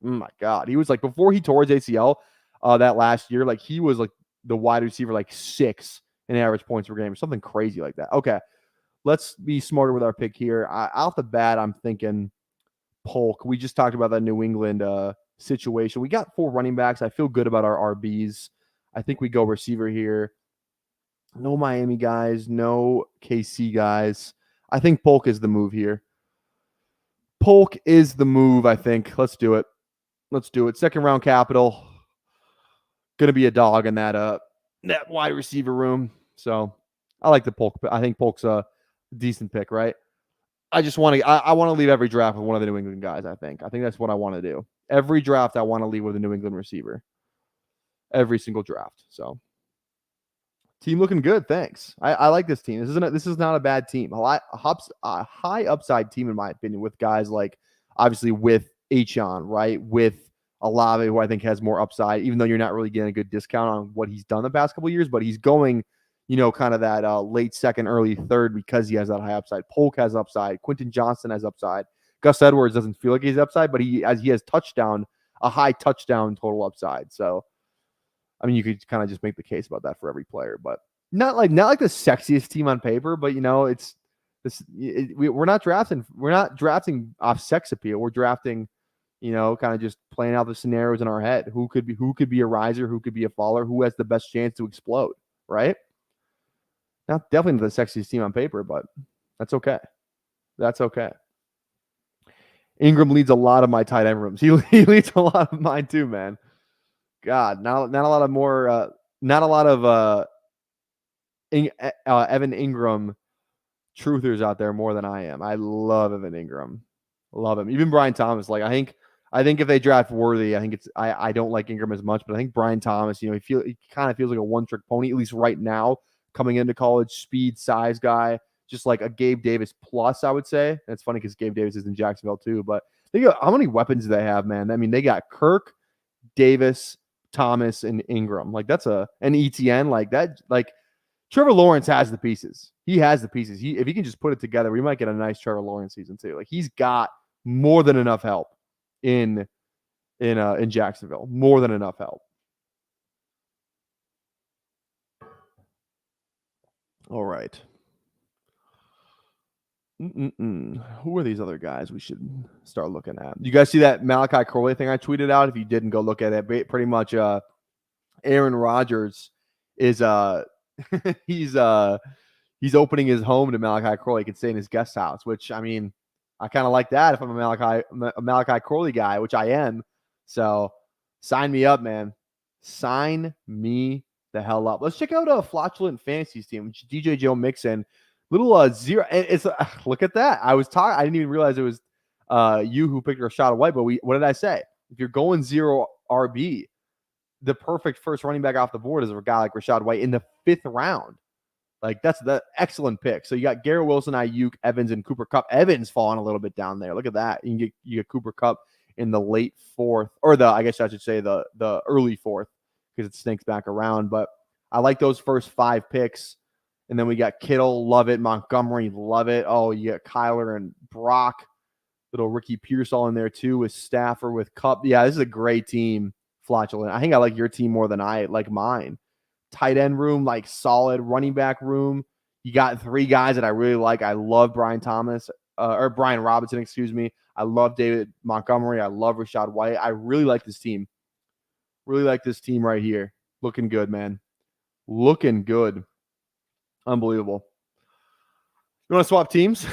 oh my God, he was like, before he tore his ACL that last year, like he was like the wide receiver, like 6 in average points per game, or something crazy like that. Okay, let's be smarter with our pick here. Off the bat, I'm thinking Polk. We just talked about that New England situation. We got 4 running backs. I feel good about our RBs. I think we go receiver here. No Miami guys, no KC guys. I think Polk is the move here. Polk is the move, I think. Let's do it. Let's do it. Second round capital. Gonna be a dog in that wide receiver room. So I like the Polk. I think Polk's a decent pick, right? I just want to. I want to leave every draft with one of the New England guys. I think that's what I want to do. Every draft, I want to leave with a New England receiver. Every single draft. So, team looking good. Thanks. I like this team. This is not a bad team. A high upside team, in my opinion, with guys like, obviously with Achon, right? With Olave, who I think has more upside, even though you're not really getting a good discount on what he's done the past couple of years, but he's going, kind of that late second, early third, because he has that high upside. Polk has upside. Quentin Johnston has upside. Gus Edwards doesn't feel like he's upside, but he has a high touchdown total upside. So, I mean, you could kind of just make the case about that for every player, but not like the sexiest team on paper, but it's this. We're not drafting off sex appeal. We're drafting, kind of just playing out the scenarios in our head. Who could be a riser? Who could be a faller? Who has the best chance to explode? Right? Not definitely not the sexiest team on paper, but that's okay. That's okay. Ingram leads a lot of my tight end rooms. He leads a lot of mine too, man. God, not a lot of more. Not a lot of Evan Ingram truthers out there more than I am. I love Evan Ingram. Love him. Even Brian Thomas. Like I think if they draft Worthy, I think I don't like Ingram as much, but I think Brian Thomas, he kind of feels like a one-trick pony, at least right now, coming into college, speed, size guy, just like a Gabe Davis plus, I would say. And it's funny because Gabe Davis is in Jacksonville too, but how many weapons do they have, man? I mean, they got Kirk, Davis, Thomas, and Ingram. Like that's an ETN like that. Like Trevor Lawrence has the pieces. He has the pieces. If he can just put it together, we might get a nice Trevor Lawrence season too. Like he's got more than enough help in Jacksonville. More than enough help. All right. Who are these other guys we should start looking at? You guys see that Malachi Corley thing I tweeted out? If you didn't, go look at it. Pretty much Aaron Rodgers is he's opening his home to Malachi Corley. He can stay in his guest house, which I mean, I kind of like that if I'm a Malachi Corley guy, which I am. So sign me up, man. Sign me the hell up. Let's check out a Flatulent Fantasies team, which DJ Joe Mixon. Little zero. It's look at that. I didn't even realize it was you who picked Rashad White. But what did I say? If you're going zero RB, the perfect first running back off the board is a guy like Rashad White in the 5th round. Like that's the excellent pick. So you got Garrett Wilson, Ayuk, Evans, and Cooper Kupp. Evans falling a little bit down there. Look at that. You get Cooper Kupp in the late 4th, or I guess I should say the early 4th because it snakes back around. But I like those first 5 picks. And then we got Kittle, love it. Montgomery, love it. Oh, you got Kyler and Brock. Little Ricky Pearsall in there too with Stafford, with Kupp. Yeah, this is a great team, Flatulent. I think I like your team more than I like mine. Tight end room, like solid. Running back room, you got 3 guys that I really like. I love Brian Robinson, excuse me. I love David Montgomery. I love Rashad White. I really like this team. Really like this team right here. Looking good, man. Looking good. Unbelievable. You want to swap teams?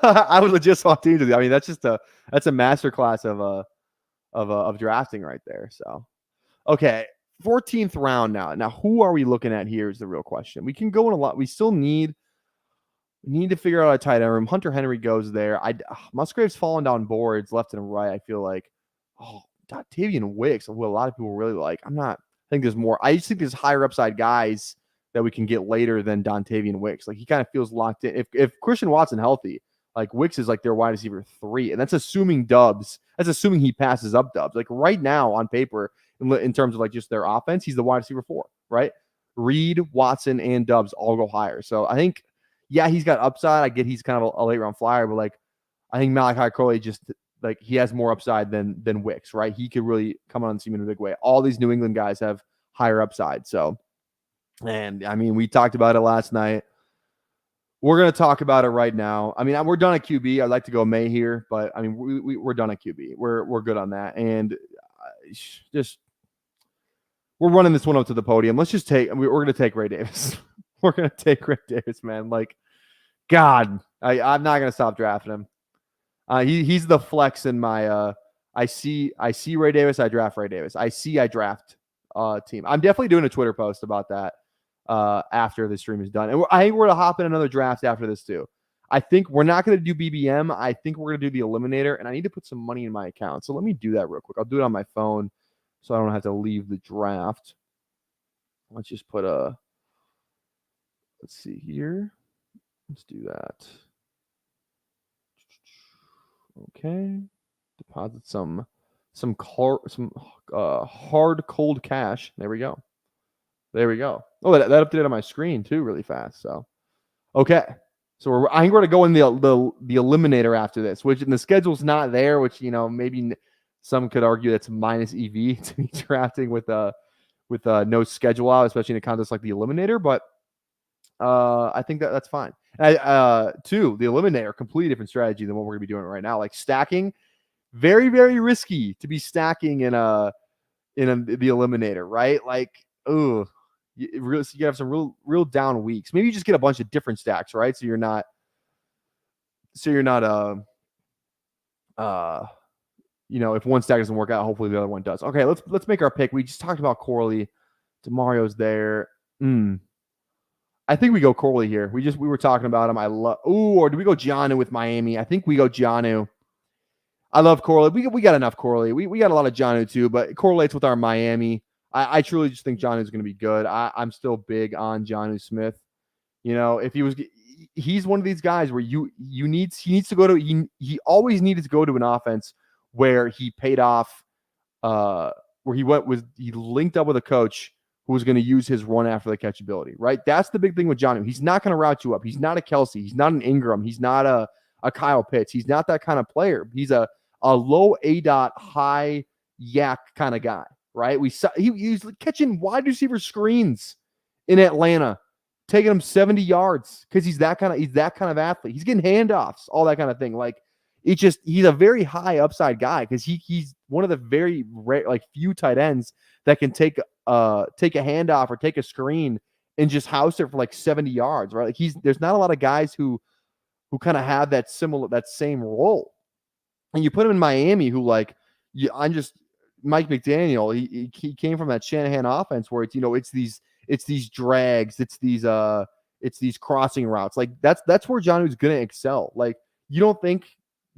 I would legit swap teams with you. I mean, that's a masterclass of drafting right there. So, okay, 14th round now. Now, who are we looking at here is the real question. We can go in a lot. We still need to figure out a tight end room. Hunter Henry goes there. Musgrave's falling down boards left and right. I feel like, Tavian Wicks, who a lot of people really like. I think there's more. I just think there's higher upside guys that we can get later than Dontavian Wicks. Like he kind of feels locked in. If Christian Watson healthy, like Wicks is like their wide receiver 3, and that's assuming Dubs. That's assuming he passes up Dubs. Like right now on paper, in terms of like just their offense, he's the wide receiver 4, right? Reed, Watson, and Dubs all go higher. So I think, yeah, he's got upside. I get he's kind of a late round flyer, but like I think Malachi Corley just like he has more upside than Wicks, right? He could really come on the scene in a big way. All these New England guys have higher upside, so. And I mean, we talked about it last night. We're going to talk about it right now. I mean, we're done at QB. I'd like to go May here, but I mean, we're done at QB. We're good on that. And we're running this one up to the podium. Let's just we're going to take Ray Davis. We're going to take Ray Davis, man. Like, God, I'm not going to stop drafting him. He's the flex in my, I see Ray Davis. I draft Ray Davis. I draft team. I'm definitely doing a Twitter post about that. After the stream is done. And I think we're going to hop in another draft after this too. I think we're not going to do BBM. I think we're going to do the Eliminator, and I need to put some money in my account. So let me do that real quick. I'll do it on my phone so I don't have to leave the draft. Let's just put let's see here. Let's do that. Okay. Deposit some hard cold cash. There we go. Oh, that updated on my screen too, really fast. So, okay. So I think we're gonna go in the Eliminator after this, which in the schedule's not there. Which maybe some could argue that's minus EV to be drafting with no schedule out, especially in a contest like the Eliminator. But I think that's fine. Two, the Eliminator, completely different strategy than what we're gonna be doing right now. Like stacking, very, very risky to be stacking in the Eliminator, right? Like, oh, you have some real down weeks. Maybe you just get a bunch of different stacks, right? So you're not if one stack doesn't work out, hopefully the other one does. Okay, let's make our pick. We just talked about Corley. DeMario's there. I think we go Corley here. We were talking about him. I love. Ooh, or do we go Giannou with Miami? I think we go Giannou. I love Corley. We got enough Corley. We got a lot of Giannou too, but it correlates with our Miami. I truly just think Giannou is going to be good. I'm still big on Giannou Smith. If he's one of these guys where he needs to go to. He always needed to go to an offense where he paid off. Where he linked up with a coach who was going to use his run after the catch ability, right? That's the big thing with Giannou. He's not going to route you up. He's not a Kelsey. He's not an Ingram. He's not a Kyle Pitts. He's not that kind of player. He's a low ADOT, high yak kind of guy, right? He's catching wide receiver screens in Atlanta, taking him 70 yards because he's that kind of athlete. He's getting handoffs, all that kind of thing. Like he's a very high upside guy because he's one of the very rare, like few tight ends that can take a handoff or take a screen and just house it for like 70 yards, right? Like there's not a lot of guys who kind of have that same role. And you put him in Miami, who Mike McDaniel, he came from that Shanahan offense where it's these drags, it's these crossing routes. Like that's where Johnny's gonna excel. Like you don't think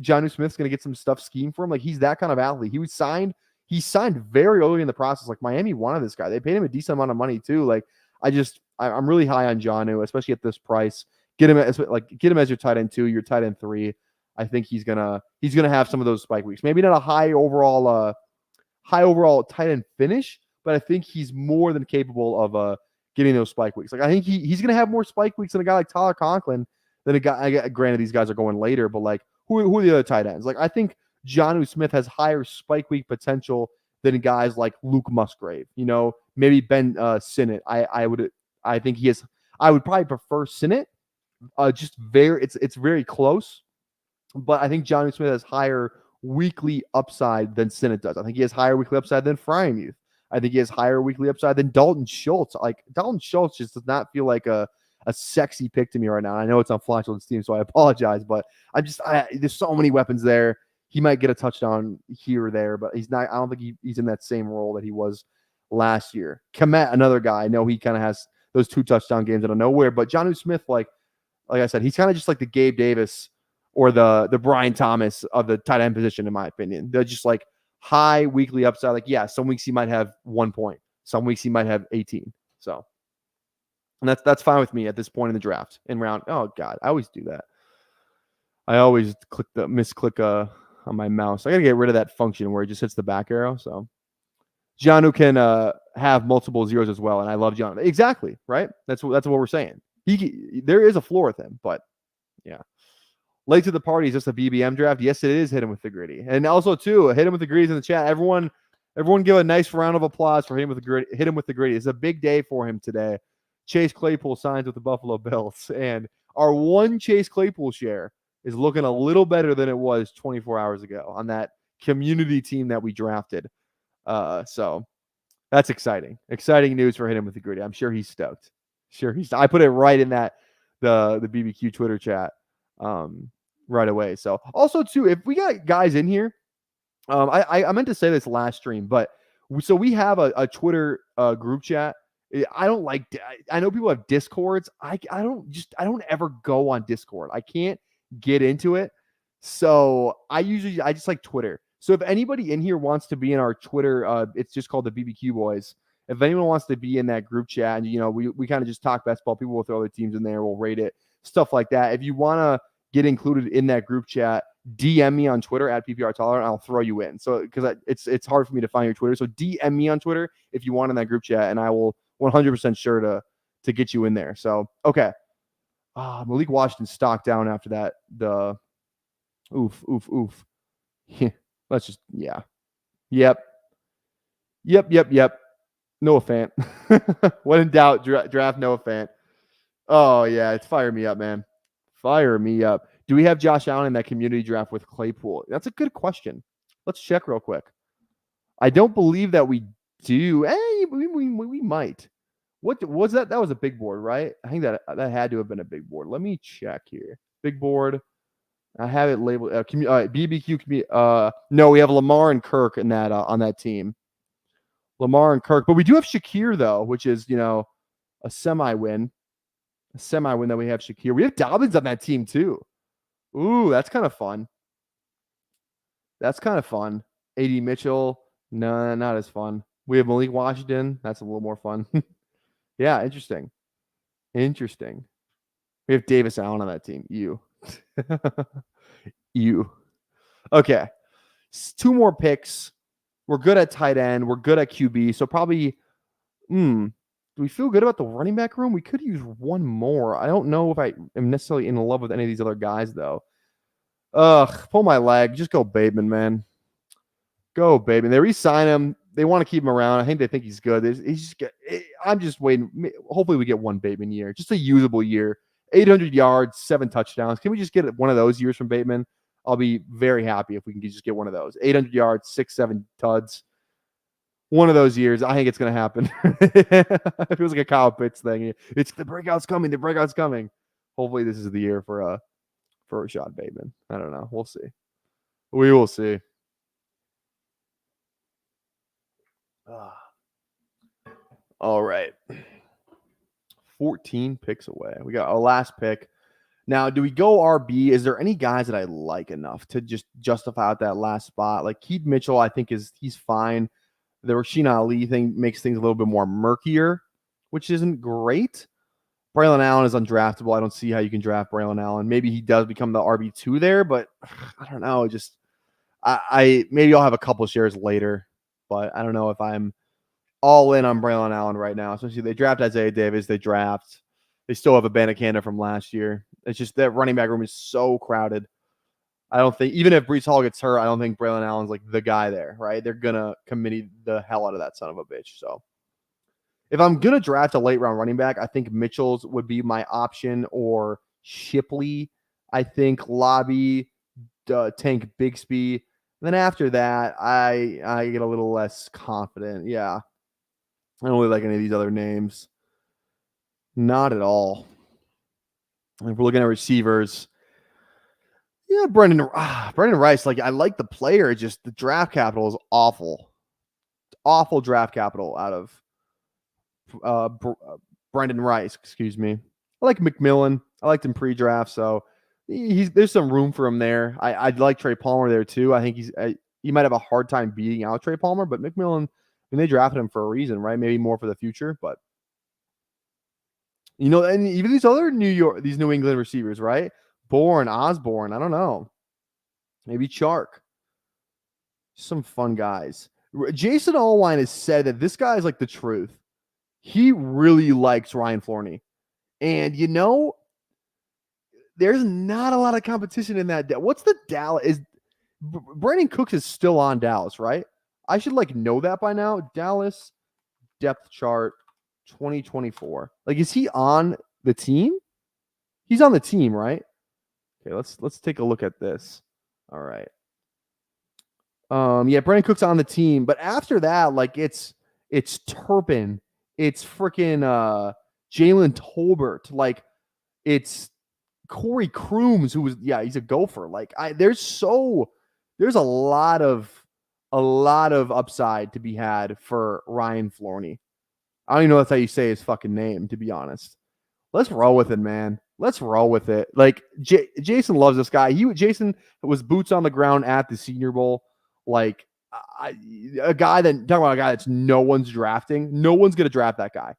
Johnny Smith's gonna get some stuff schemed for him? Like he's that kind of athlete. He signed very early in the process. Like Miami wanted this guy. They paid him a decent amount of money too. Like I'm really high on Johnny, especially at this price. Get him as your tight end 2, your tight end 3. I think he's gonna have some of those spike weeks. Maybe not a high overall tight end finish, but I think he's more than capable of getting those spike weeks. Like I think he's gonna have more spike weeks than a guy like Tyler Conklin than a guy. Granted, these guys are going later, but like who are the other tight ends? Like I think Jonnu Smith has higher spike week potential than guys like Luke Musgrave. Maybe Ben Sinnott. I think he has. I would probably prefer Sinnott. It's very close, but I think Johnny Smith has higher weekly upside than Sinnott does. I think he has higher weekly upside than Frymuth. I think he has higher weekly upside than Dalton Schultz. Like Dalton Schultz just does not feel like a sexy pick to me right now. I know it's on Flashlicht's team, so I apologize, but there's so many weapons there. He might get a touchdown here or there, but he's not. I don't think he's in that same role that he was last year. Komet, another guy. I know he kind of has those 2 touchdown games out of nowhere, but Jonnu Smith, like I said, he's kind of just like the Gabe Davis or the Brian Thomas of the tight end position, in my opinion. They're just like high weekly upside. Like, yeah, some weeks he might have 1 point. Some weeks he might have 18. So, and that's fine with me at this point in the draft. In round, oh God, I always do that. I always misclick on my mouse. I got to get rid of that function where it just hits the back arrow. So, Jonnu can have multiple zeros as well, and I love Jonnu. Exactly, right? That's what we're saying. There is a floor with him, but yeah. Late to the party is just a BBM draft. Yes, it is. Hit him with the gritty, and also too, hit him with the gritties in the chat. Everyone give a nice round of applause for him with the gritty. Hit him with the gritty. It's a big day for him today. Chase Claypool signs with the Buffalo Bills, and our one Chase Claypool share is looking a little better than it was 24 hours ago on that community team that we drafted. So that's exciting. Exciting news for him with the gritty. I'm sure he's stoked. I put it right in that the BBQ Twitter chat right away. So also too, if we got guys in here, I meant to say this last stream, but so we have a Twitter group chat. I know people have Discords. I don't ever go on Discord. I can't get into it. So I just like Twitter. So if anybody in here wants to be in our Twitter, it's just called the BBQ Boys. If anyone wants to be in that group chat, and we kind of just talk basketball, people will throw other teams in there, we'll rate it, stuff like that. If you want to get included in that group chat, DM me on Twitter at PPR Tolerant. I'll throw you in. So because it's hard for me to find your Twitter, so DM me on Twitter if you want in that group chat, and I will 100% sure to get you in there. So okay, Malik Washington stock down after that. The oof. Let's just yep. Noah Fant. When in doubt, draft Noah Fant. Oh, yeah. It's fire me up, man. Fire me up. Do we have Josh Allen in that community draft with Claypool? That's a good question. Let's check real quick. I don't believe that we do. Hey, we might. What was that? That was a big board, right? I think that had to have been a big board. Let me check here. Big board. I have it labeled BBQ. No, we have Lamar and Kirk in that on that team. Lamar and Kirk, but we do have Shakir though, which is a semi win. A semi win that we have Shakir. We have Dobbins on that team too. Ooh, that's kind of fun. That's kind of fun. AD Mitchell, no, not as fun. We have Malik Washington. That's a little more fun. Yeah, interesting. Interesting. We have Davis Allen on that team. You. You. Okay. 2 more picks. We're good at tight end. We're good at QB. So probably, do we feel good about the running back room? We could use one more. I don't know if I am necessarily in love with any of these other guys, though. Pull my leg. Just go Bateman, man. Go Bateman. They re-sign him. They want to keep him around. I think they think he's good. I'm just waiting. Hopefully we get one Bateman year. Just a usable year. 800 yards, 7 touchdowns. Can we just get one of those years from Bateman? I'll be very happy if we can just get one of those. 800 yards, 6, 7 tuds. One of those years. I think it's going to happen. It feels like a Kyle Pitts thing. It's the breakout's coming. The breakout's coming. Hopefully this is the year for Rashad Bateman. I don't know. We'll see. We will see. All right. 14 picks away. We got our last pick. Now, do we go RB? Is there any guys that I like enough to just justify out that last spot? Like Keith Mitchell, I think he's fine. The Rasheen Ali thing makes things a little bit more murkier, which isn't great. Braylon Allen is undraftable. I don't see how you can draft Braylon Allen. Maybe he does become the RB2 there, but I don't know. Just I maybe I'll have a couple shares later, but I don't know if I'm all in on Braylon Allen right now. Especially they draft Isaiah Davis. They still have a Banacanda from last year. It's just that running back room is so crowded. I don't think, even if Breece Hall gets hurt, I don't think Braylon Allen's like the guy there, right? They're going to committee the hell out of that son of a bitch. So if I'm going to draft a late round running back, I think Mitchell's would be my option, or Shipley. I think Lobby, Tank Bigsby. And then after that, I get a little less confident. Yeah. I don't really like any of these other names. Not at all. If we're looking at receivers, yeah, Brendan Rice. Like, I like the player, just the draft capital is awful. Awful draft capital out of Brendan Rice. Excuse me. I like McMillan. I liked him pre-draft, so there's some room for him there. I'd like Trey Palmer there too. I think he might have a hard time beating out Trey Palmer, but McMillan, I mean, they drafted him for a reason, right? Maybe more for the future, but and even these other these New England receivers, right? Osborne, I don't know. Maybe Chark. Some fun guys. Jason Allwine has said that this guy is like the truth. He really likes Ryan Florney. And there's not a lot of competition in that. What's the Dallas? Brandon Cooks is still on Dallas, right? I should know that by now. Dallas depth chart 2024. Is he on the team? He's on the team, right? Okay, let's take a look at this. All right. Yeah, Brandon Cook's on the team, but after that, it's Turpin, it's freaking Jalen Tolbert, it's Corey Crooms, who was he's a gopher. There's a lot of upside to be had for Ryan Florney. I don't even know that's how you say his fucking name, to be honest. Let's roll with it, man. Let's roll with it. Jason loves this guy. Jason was boots on the ground at the Senior Bowl. A guy that's no one's drafting. No one's gonna draft that guy.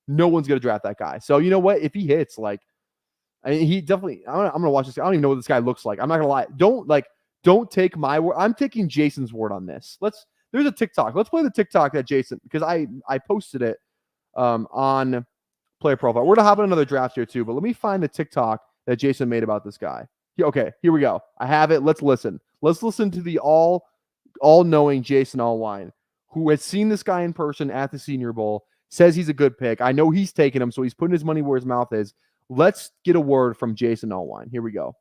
No one's gonna draft that guy. So you know what? If he hits, he definitely. I'm gonna watch this guy. I don't even know what this guy looks like. I'm not gonna lie. Don't take my word. I'm taking Jason's word on this. There's a TikTok. Let's play the TikTok that Jason, because I posted it on Player Profile. We're gonna hop in another draft here too, but let me find the TikTok that Jason made about this guy. Okay, here we go. I have it. Let's listen. Let's listen to the all-knowing Jason Allwine, who has seen this guy in person at the Senior Bowl, says he's a good pick. I know he's taking him, so he's putting his money where his mouth is. Let's get a word from Jason Allwine. Here we go.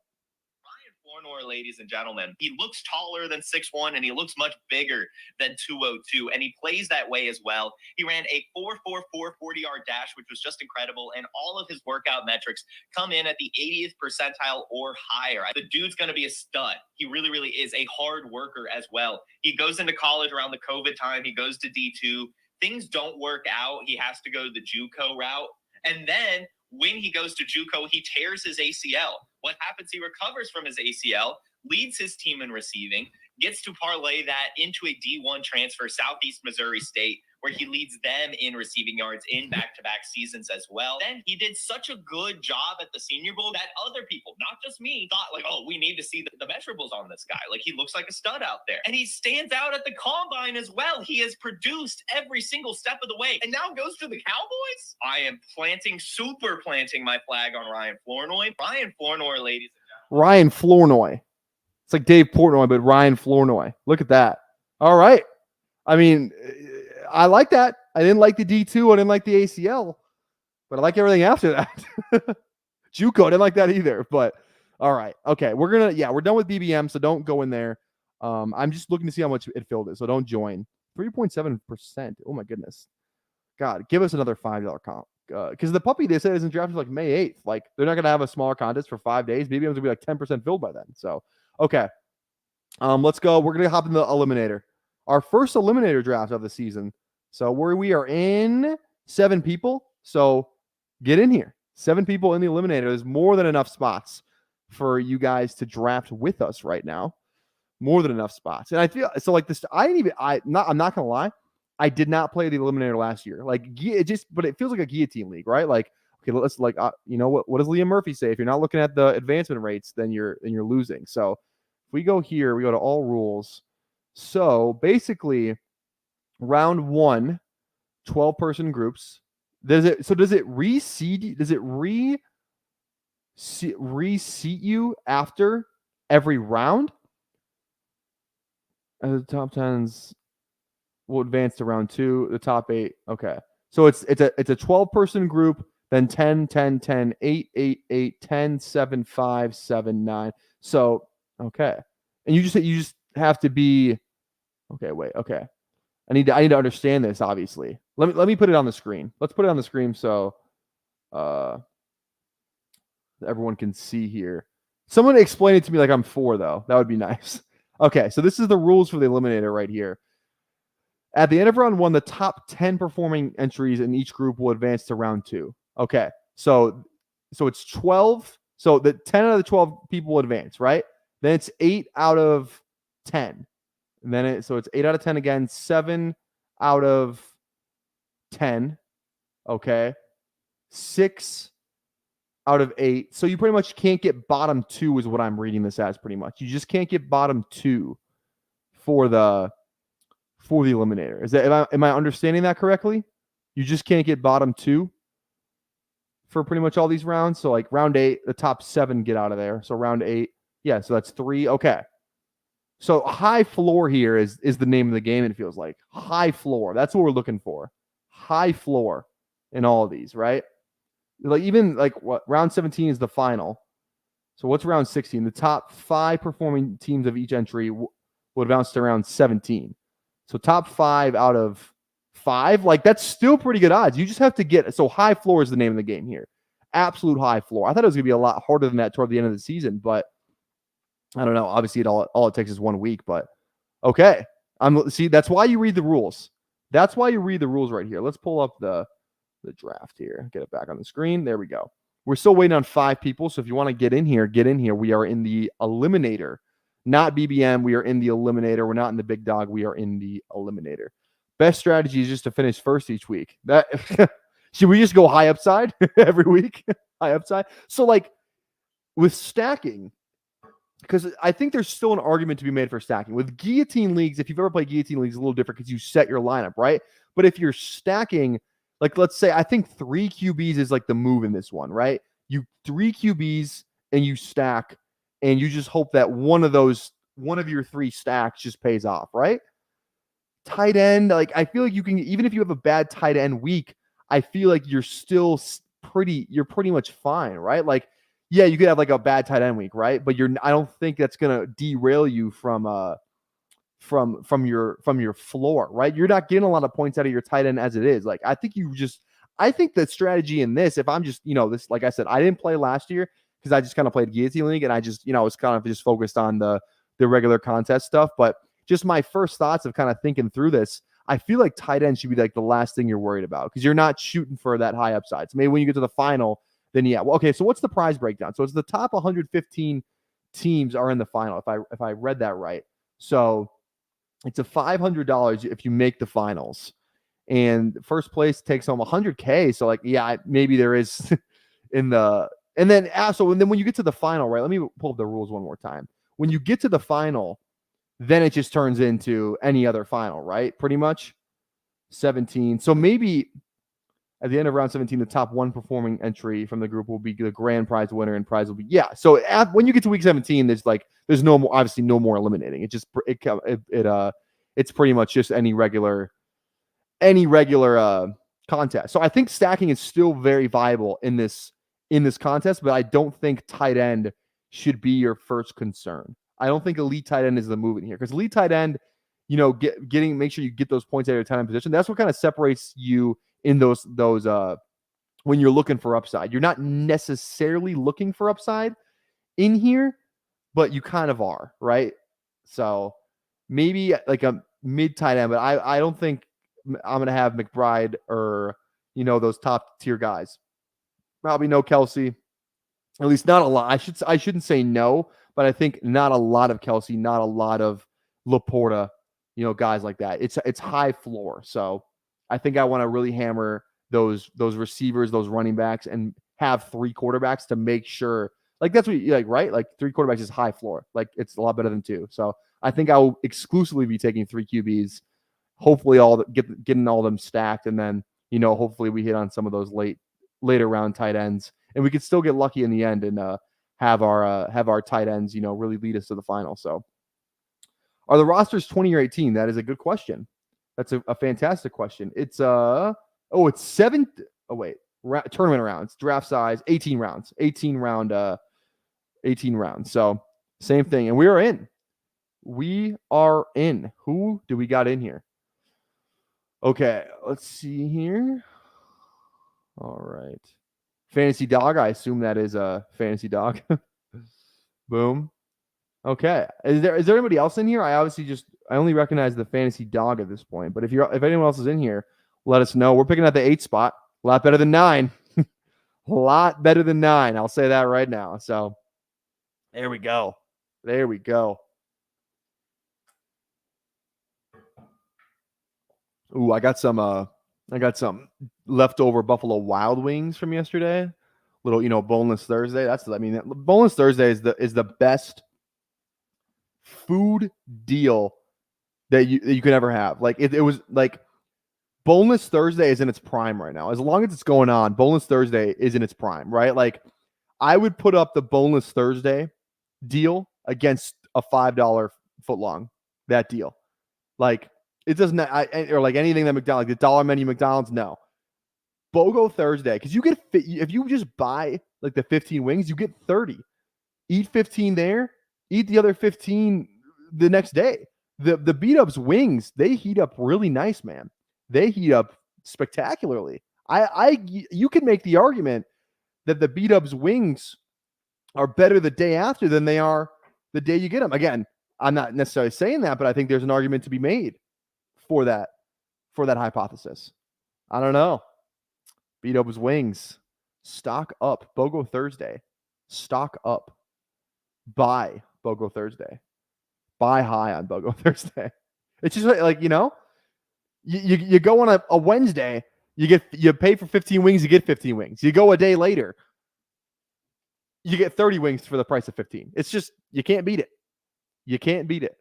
Flournoy, ladies and gentlemen. He looks taller than 6'1", and he looks much bigger than 202, and he plays that way as well. He ran a 4.44 40-yard dash, which was just incredible, and all of his workout metrics come in at the 80th percentile or higher. The dude's going to be a stud. He really, really is a hard worker as well. He goes into college around the COVID time. He goes to D2. Things don't work out. He has to go the JUCO route, and then when he goes to JUCO, he tears his ACL. What happens? He recovers from his ACL, leads his team in receiving, gets to parlay that into a D1 transfer, Southeast Missouri State, where he leads them in receiving yards in back-to-back seasons as well. Then he did such a good job at the Senior Bowl that other people, not just me, thought like, oh, we need to see the measurables on this guy. Like, he looks like a stud out there. And he stands out at the combine as well. He has produced every single step of the way and now goes to the Cowboys. I am super planting my flag on Ryan Flournoy. Ryan Flournoy, ladies and gentlemen. Ryan Flournoy. It's like Dave Portnoy, but Ryan Flournoy. Look at that. All right. I mean, I like that. I didn't like the D2. I didn't like the ACL, but I like everything after that. JUCO, I didn't like that either, but all right. Okay. We're done with BBM, so don't go in there. I'm just looking to see how much it filled it, so don't join. 3.7%. Oh my goodness. God, give us another $5 comp. Because the puppy they said isn't drafted like May 8th. Like, they're not going to have a smaller contest for 5 days. BBM's going to be like 10% filled by then. So, okay. Let's go. We're going to hop in the eliminator. Our first eliminator draft of the season. So we are in 7 people. So get in here. 7 people in the eliminator. There's more than enough spots for you guys to draft with us right now. More than enough spots. And I feel so like this. I'm not gonna lie. I did not play the eliminator last year. Like, but it feels like a guillotine league, right? Like, okay, let's you know what does Liam Murphy say? If you're not looking at the advancement rates, then you're losing. So if we go here, we go to all rules. So basically, round 1, 12-person groups. Does it reseed? Does it reseat you after every round? The top 10s will advance to round 2. The top 8. Okay, so it's a 12-person group. Then 10, 10, 10, 8, 8, 8, 10, 7, 5, 7, 9. So okay, and you just have to be. Okay, wait. Okay, I need to understand this. Obviously, let me put it on the screen. Let's put it on the screen so everyone can see here. Someone explain it to me like I'm 4 though. That would be nice. Okay, so this is the rules for the eliminator right here. At the end of round 1, the top 10 performing entries in each group will advance to round 2. Okay, so it's 12. So the 10 out of the 12 people will advance, right? Then it's 8 out of 10. And then it's 8 out of 10 again, 7 out of 10. Okay. 6 out of 8. So you pretty much can't get bottom 2 is what I'm reading this as pretty much. You just can't get bottom 2 for the eliminator. Is that am I understanding that correctly? You just can't get bottom 2 for pretty much all these rounds. So like round 8, the top 7 get out of there. So round 8, yeah, so that's 3. Okay. So high floor here is the name of the game, it feels like. High floor. That's what we're looking for. High floor in all of these, right? Like even like what round 17 is the final. So what's round 16? The top 5 performing teams of each entry would advance to round 17. So top 5 out of 5, like that's still pretty good odds. You just have to get, so high floor is the name of the game here. Absolute high floor. I thought it was going to be a lot harder than that toward the end of the season, but I don't know. Obviously, all it takes is 1 week, but okay. See, that's why you read the rules. That's why you read the rules right here. Let's pull up the draft here. Get it back on the screen. There we go. We're still waiting on 5 people, so if you want to get in here, get in here. We are in the eliminator, not BBM. We are in the eliminator. We're not in the big dog. We are in the eliminator. Best strategy is just to finish first each week. That should we just go high upside every week? High upside. So like with stacking, because I think there's still an argument to be made for stacking. With guillotine leagues, if you've ever played guillotine leagues, it's a little different because you set your lineup, right? But if you're stacking, like let's say, I think 3 QBs is like the move in this one, right? You 3 QBs and you stack, and you just hope that one of your 3 stacks just pays off, right? Tight end, like I feel like you can, even if you have a bad tight end week, I feel like you're still you're pretty much fine, right? Like, yeah, you could have like a bad tight end week, right? But I don't think that's gonna derail you from your floor, right? You're not getting a lot of points out of your tight end as it is. Like, I think the strategy in this, if I'm just, this, like I said, I didn't play last year because I just kind of played Guillotine League and I just, was kind of just focused on the regular contest stuff. But just my first thoughts of kind of thinking through this, I feel like tight end should be like the last thing you're worried about because you're not shooting for that high upside. So maybe when you get to the final, then yeah. Well, okay, so what's the prize breakdown? So it's the top 115 teams are in the final, if I read that right. So it's a $500 if you make the finals. And first place takes home $100K. So like, yeah, maybe there is and then when you get to the final, right? Let me pull up the rules one more time. When you get to the final, then it just turns into any other final, right? Pretty much 17. So maybe at the end of round 17, the top one performing entry from the group will be the grand prize winner, and prize will be So when you get to week 17, there's no more, obviously no more eliminating. It's pretty much just any regular contest. So I think stacking is still very viable in this contest, but I don't think tight end should be your first concern. I don't think elite tight end is the move in here because elite tight end, make sure you get those points out of your tight end position. That's what kind of separates you in those when you're looking for upside. You're not necessarily looking for upside in here, but you kind of are, right? So maybe like a mid tight end, but I don't think I'm gonna have McBride or those top tier guys. Probably no Kelsey, at least not a lot. I shouldn't say no, but I think not a lot of Kelsey, not a lot of Laporta, guys like that. It's high floor, so I think I want to really hammer those receivers, those running backs, and have 3 quarterbacks to make sure. Like that's what you like, right? Like 3 quarterbacks is high floor. Like it's a lot better than 2. So I think I will exclusively be taking 3 QBs. Hopefully, getting all of them stacked, and then hopefully we hit on some of those later round tight ends, and we could still get lucky in the end and have our tight ends really lead us to the final. So, are the rosters 20 or 18? That is a good question. That's a fantastic question. It's it's 7. Oh wait, tournament rounds, draft size 18 rounds, 18 rounds. So same thing, and we are in. We are in. Who do we got in here? Okay, let's see here. All right. Fantasy Dog. I assume that is a Fantasy Dog. Boom. Okay. Is there anybody else in here? I only recognize the Fantasy Dog at this point. But if anyone else is in here, let us know. We're picking at the 8 spot. A lot better than 9. A lot better than 9. I'll say that right now. So there we go. There we go. Ooh, I got some leftover Buffalo Wild Wings from yesterday. Little, boneless Thursday. Boneless Thursday is the best food deal that you could ever have. Like it was like boneless Thursday is in its prime right now. As long as it's going on, boneless Thursday is in its prime, right? Like I would put up the boneless Thursday deal against a $5 footlong. That deal, like. It doesn't, or like anything that McDonald's, like the dollar menu McDonald's, no. BOGO Thursday, because if you just buy like the 15 wings, you get 30. Eat 15 there, eat the other 15 the next day. The beat ups wings, they heat up really nice, man. They heat up spectacularly. You can make the argument that the beat ups wings are better the day after than they are the day you get them. Again, I'm not necessarily saying that, but I think there's an argument to be made for that hypothesis. I don't know. Beat Up's wings. Stock up. BOGO Thursday. Stock up. Buy BOGO Thursday. Buy high on BOGO Thursday. It's just like, you go on a Wednesday, you pay for 15 wings, you get 15 wings. You go a day later, you get 30 wings for the price of 15. It's just, you can't beat it. You can't beat it.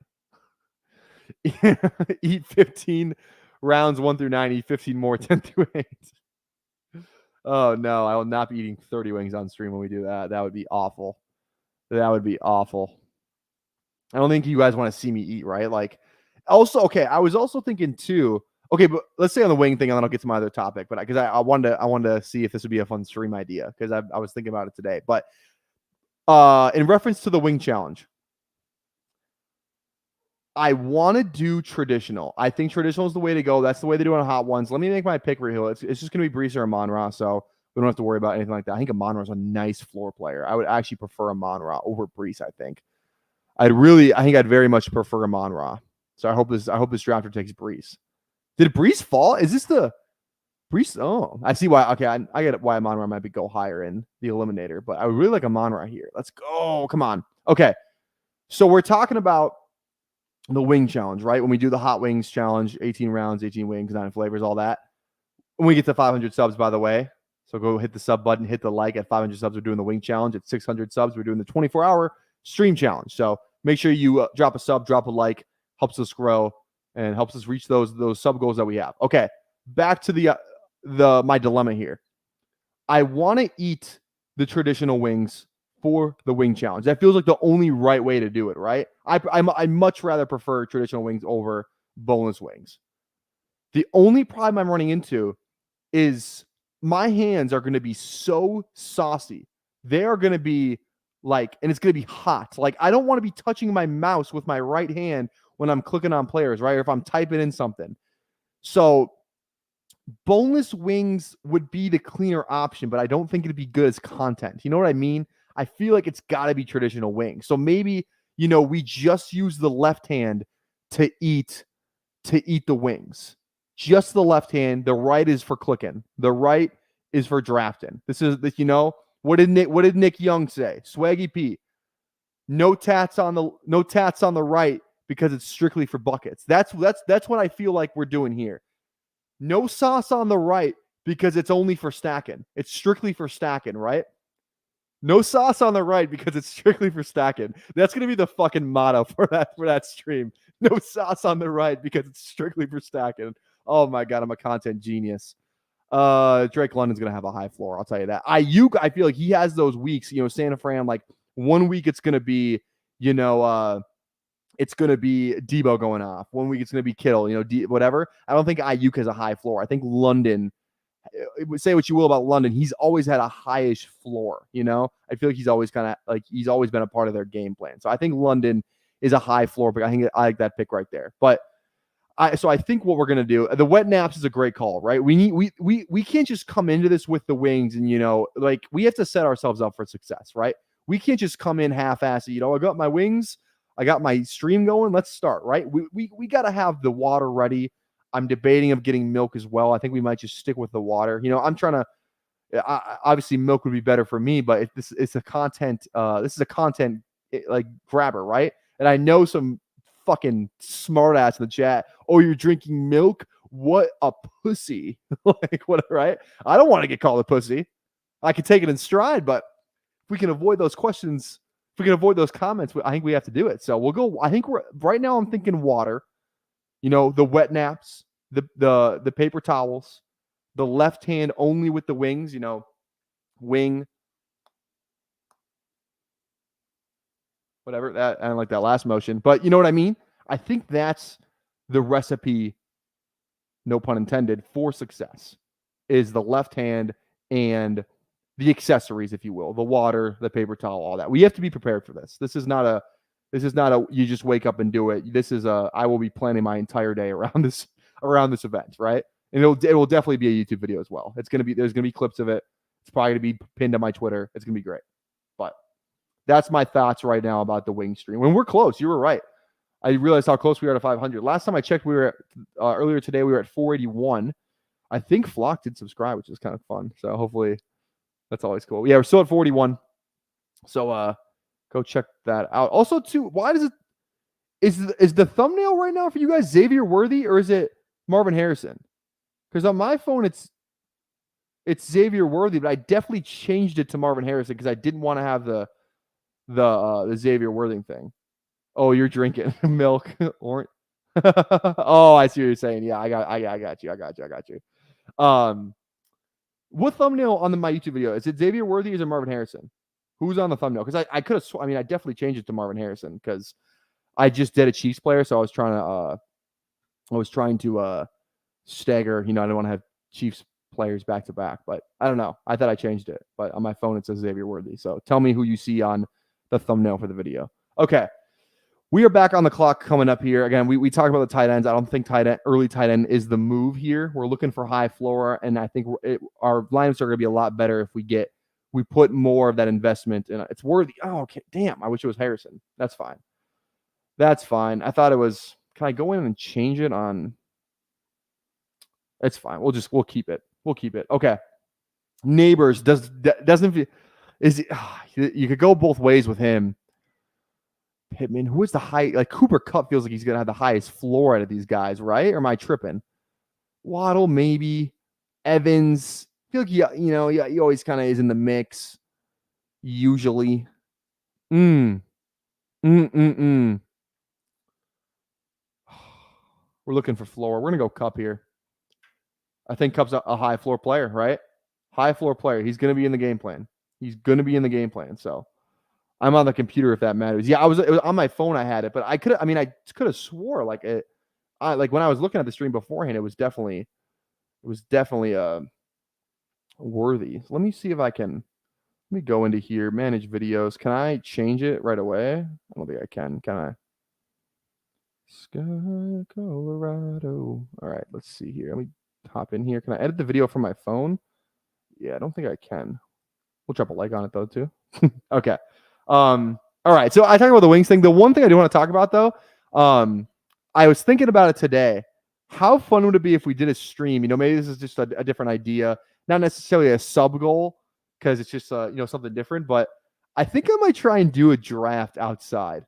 Eat 15 rounds 1 through 9, eat 15 more 10 through 8. Oh no, I will not be eating 30 wings on stream when we do that. That would be awful. That would be awful. I don't think you guys want to see me eat, right? Like, also, okay, I was also thinking too Okay, but let's stay on the wing thing, and then I'll get to my other topic. But because I wanted to see if this would be a fun stream idea, because I was thinking about it today. But in reference to the wing challenge, I want to do traditional. I think traditional is the way to go. That's the way they do it on Hot Ones. Let me make my pick right here. It's just going to be Brees or Amon-Ra, so we don't have to worry about anything like that. I think Amon-Ra is a nice floor player. I would actually prefer Amon-Ra over Brees, I think. I think I'd very much prefer Amon-Ra. So I hope this drafter takes Brees. Did Brees fall? Is this the Brees? Oh, I see why. Okay, I get why Amon-Ra might go higher in the eliminator, but I would really like Amon-Ra here. Let's go. Come on. Okay, so we're talking about the wing challenge, right? When we do the hot wings challenge, 18 rounds, 18 wings, 9 flavors, all that. When we get to 500 subs, by the way, so go hit the sub button, hit the like. At 500 subs, we're doing the wing challenge. At 600 subs, we're doing the 24-hour stream challenge. So make sure you drop a sub, drop a like, helps us grow and helps us reach those sub goals that we have. Okay, back to my dilemma here. I want to eat the traditional wings for the wing challenge. That feels like the only right way to do it, right? I much rather prefer traditional wings over boneless wings. The only problem I'm running into is my hands are going to be so saucy. They are going to be like, and it's going to be hot. Like, I don't want to be touching my mouse with my right hand when I'm clicking on players, right? Or if I'm typing in something. So boneless wings would be the cleaner option, but I don't think it'd be good as content. You know what I mean? I feel like it's got to be traditional wings. So maybe, we just use the left hand to eat the wings. Just the left hand. The right is for clicking. The right is for drafting. This is, what did Nick Young say? Swaggy P. No tats on the right because it's strictly for buckets. That's what I feel like we're doing here. No sauce on the right because it's only for stacking. It's strictly for stacking, right? No sauce on the right because it's strictly for stacking. That's going to be the fucking motto for that stream. No sauce on the right because it's strictly for stacking. Oh my God, I'm a content genius. Drake London's going to have a high floor. I'll tell you that. Ayuk, I feel like he has those weeks, Santa Fran, like 1 week it's going to be, it's going to be Debo going off. 1 week it's going to be Kittle, whatever. I don't think Ayuk has a high floor. I think London, say what you will about London, he's always had a highish floor, I feel like he's always he's always been a part of their game plan. So I think London is a high floor, but I think I like that pick right there. But I think what we're going to do, the wet naps is a great call, right? We can't just come into this with the wings and, we have to set ourselves up for success, right? We can't just come in half-assed, I got my wings, I got my stream going, let's start, right? We got to have the water ready. I'm debating of getting milk as well. I think we might just stick with the water. I'm trying to, obviously milk would be better for me, but this is a content like grabber, right? And I know some fucking smart ass in the chat. Oh, you're drinking milk? What a pussy. Like, what, right? I don't want to get called a pussy. I can take it in stride, but if we can avoid those questions, if we can avoid those comments, I think we have to do it. So we'll go. I think right now I'm thinking water, the wet naps, the paper towels, the left hand only with the wings, wing, whatever. That I don't like that last motion, but you know what I mean? I think that's the recipe, no pun intended, for success is the left hand and the accessories, if you will, the water, the paper towel, all that. We have to be prepared for this. This is not a you just wake up and do it. This is I will be planning my entire day around this event, right? And it will definitely be a YouTube video as well. There's gonna be clips of it. It's probably gonna be pinned to my Twitter. It's gonna be great. But that's my thoughts right now about the wing stream. When we're close, you were right. I realized how close we are to 500. Last time I checked, we were earlier today. We were at 481. I think Flock did subscribe, which is kind of fun. So hopefully, that's always cool. Yeah, we're still at 41. So go check that out. Also, too, why does it is the thumbnail right now for you guys Xavier Worthy or is it Marvin Harrison? Because on my phone it's Xavier Worthy, but I definitely changed it to Marvin Harrison because I didn't want to have the Xavier Worthing thing. Oh, you're drinking milk, orange. Oh, I see what you're saying. Yeah, I got you. What thumbnail on my YouTube video? Is it Xavier Worthy or is it Marvin Harrison? Who's on the thumbnail? Because I could have. I definitely changed it to Marvin Harrison because I just did a Chiefs player, so I was trying to stagger. I don't want to have Chiefs players back to back, but I don't know. I thought I changed it, but on my phone it says Xavier Worthy. So tell me who you see on the thumbnail for the video. Okay. We are back on the clock coming up here. Again, we talked about the tight ends. I don't think early tight end is the move here. We're looking for high floor, and I think our lineups are going to be a lot better if we put more of that investment in. It's Worthy. Oh, okay. Damn. I wish it was Harrison. That's fine. That's fine. I thought it was. Can I go in and change it on? It's fine. We'll keep it. We'll keep it. Okay. Neighbors doesn't you could go both ways with him. Pittman, who is the high? Like Cooper Kupp feels like he's gonna have the highest floor out of these guys, right? Or am I tripping? Waddle, maybe. Evans, I feel like he always kind of is in the mix. Usually. We're looking for floor. We're gonna go Kupp here. I think Kupp's a high floor player, right? High floor player. He's gonna be in the game plan. So I'm on the computer if that matters. Yeah, it was on my phone. I had it, but I could have swore like when I was looking at the stream beforehand, it was definitely Worthy. So let me see if I can. Let me go into here, manage videos. Can I change it right away? I don't think I can. Can I? Sky, Colorado. All right, let's see here. Let me hop in here. Can I edit the video from my phone? Yeah, I don't think I can. We'll drop a like on it though too. Okay. All right. So I talked about the wings thing. The one thing I do want to talk about though, I was thinking about it today. How fun would it be if we did a stream? Maybe this is just a different idea, not necessarily a sub goal because it's just something different. But I think I might try and do a draft outside,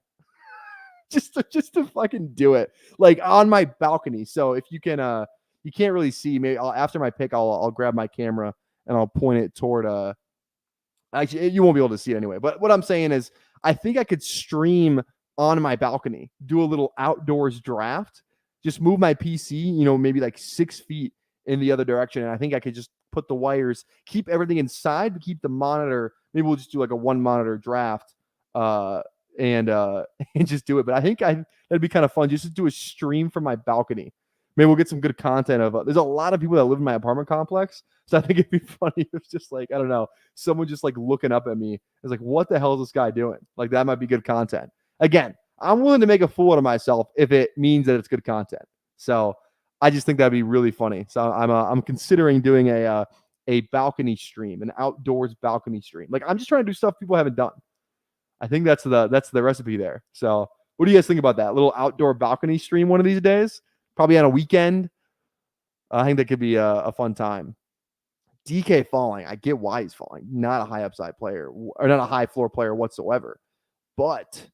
just to fucking do it like on my balcony. So if you can, you can't really see. Maybe after my pick, I'll grab my camera and I'll point it toward Actually, you won't be able to see it anyway. But what I'm saying is, I think I could stream on my balcony, do a little outdoors draft, just move my PC, maybe like 6 feet in the other direction. And I think I could just put the wires, keep everything inside, but keep the monitor. Maybe we'll just do like a 1 monitor draft and just do it. But I think that'd be kind of fun just to do a stream from my balcony. Maybe we'll get some good content of there's a lot of people that live in my apartment complex. So I think it'd be funny if it's just like, I don't know, someone just like looking up at me. It's like, what the hell is this guy doing? Like that might be good content. Again, I'm willing to make a fool out of myself if it means that it's good content. So I just think that'd be really funny. So I'm considering doing a balcony stream, an outdoors balcony stream. Like I'm just trying to do stuff people haven't done. I think that's the recipe there. So what do you guys think about that? Little outdoor balcony stream one of these days? Probably on a weekend. I think that could be a fun time. DK falling. I get why he's falling. Not a high upside player or not a high floor player whatsoever. But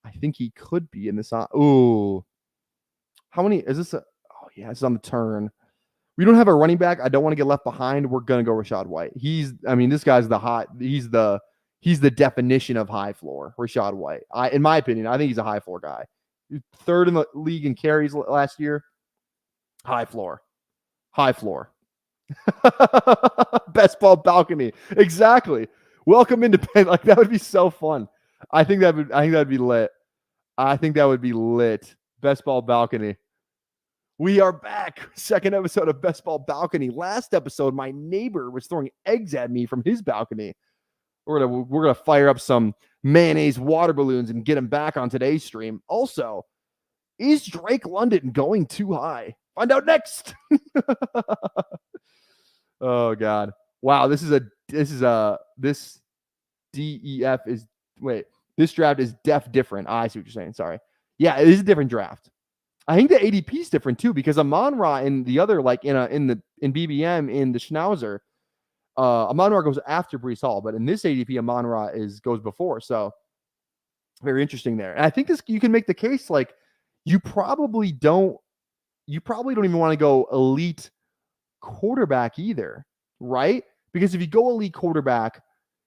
I think he could be in this. Ooh. How many is this? Oh, yeah, it's on the turn. We don't have a running back. I don't want to get left behind. We're going to go Rashad White. This guy's he's the definition of high floor. Rashad White. In my opinion, I think he's a high floor guy. 3rd in the league in carries last year. High floor. Best ball balcony. Exactly. Welcome independent. Like that would be so fun. I think that'd be lit. I think that would be lit. Best ball balcony. We are back. 2nd episode of Best Ball Balcony. Last episode, my neighbor was throwing eggs at me from his balcony. We're gonna fire up some mayonnaise water balloons and get him back on today's stream. Also, is Drake London going too high? Find out next. Oh God! Wow, this DEF is this draft is different. I see what you're saying. Sorry. Yeah, it is a different draft. I think the ADP is different too because Amon-Ra in the other in BBM in the Schnauzer, Amon-Ra goes after Breece Hall, but in this ADP Amon-Ra goes before. So very interesting there. And I think you can make the case like you probably don't even want to go elite quarterback either, right? Because if you go elite quarterback,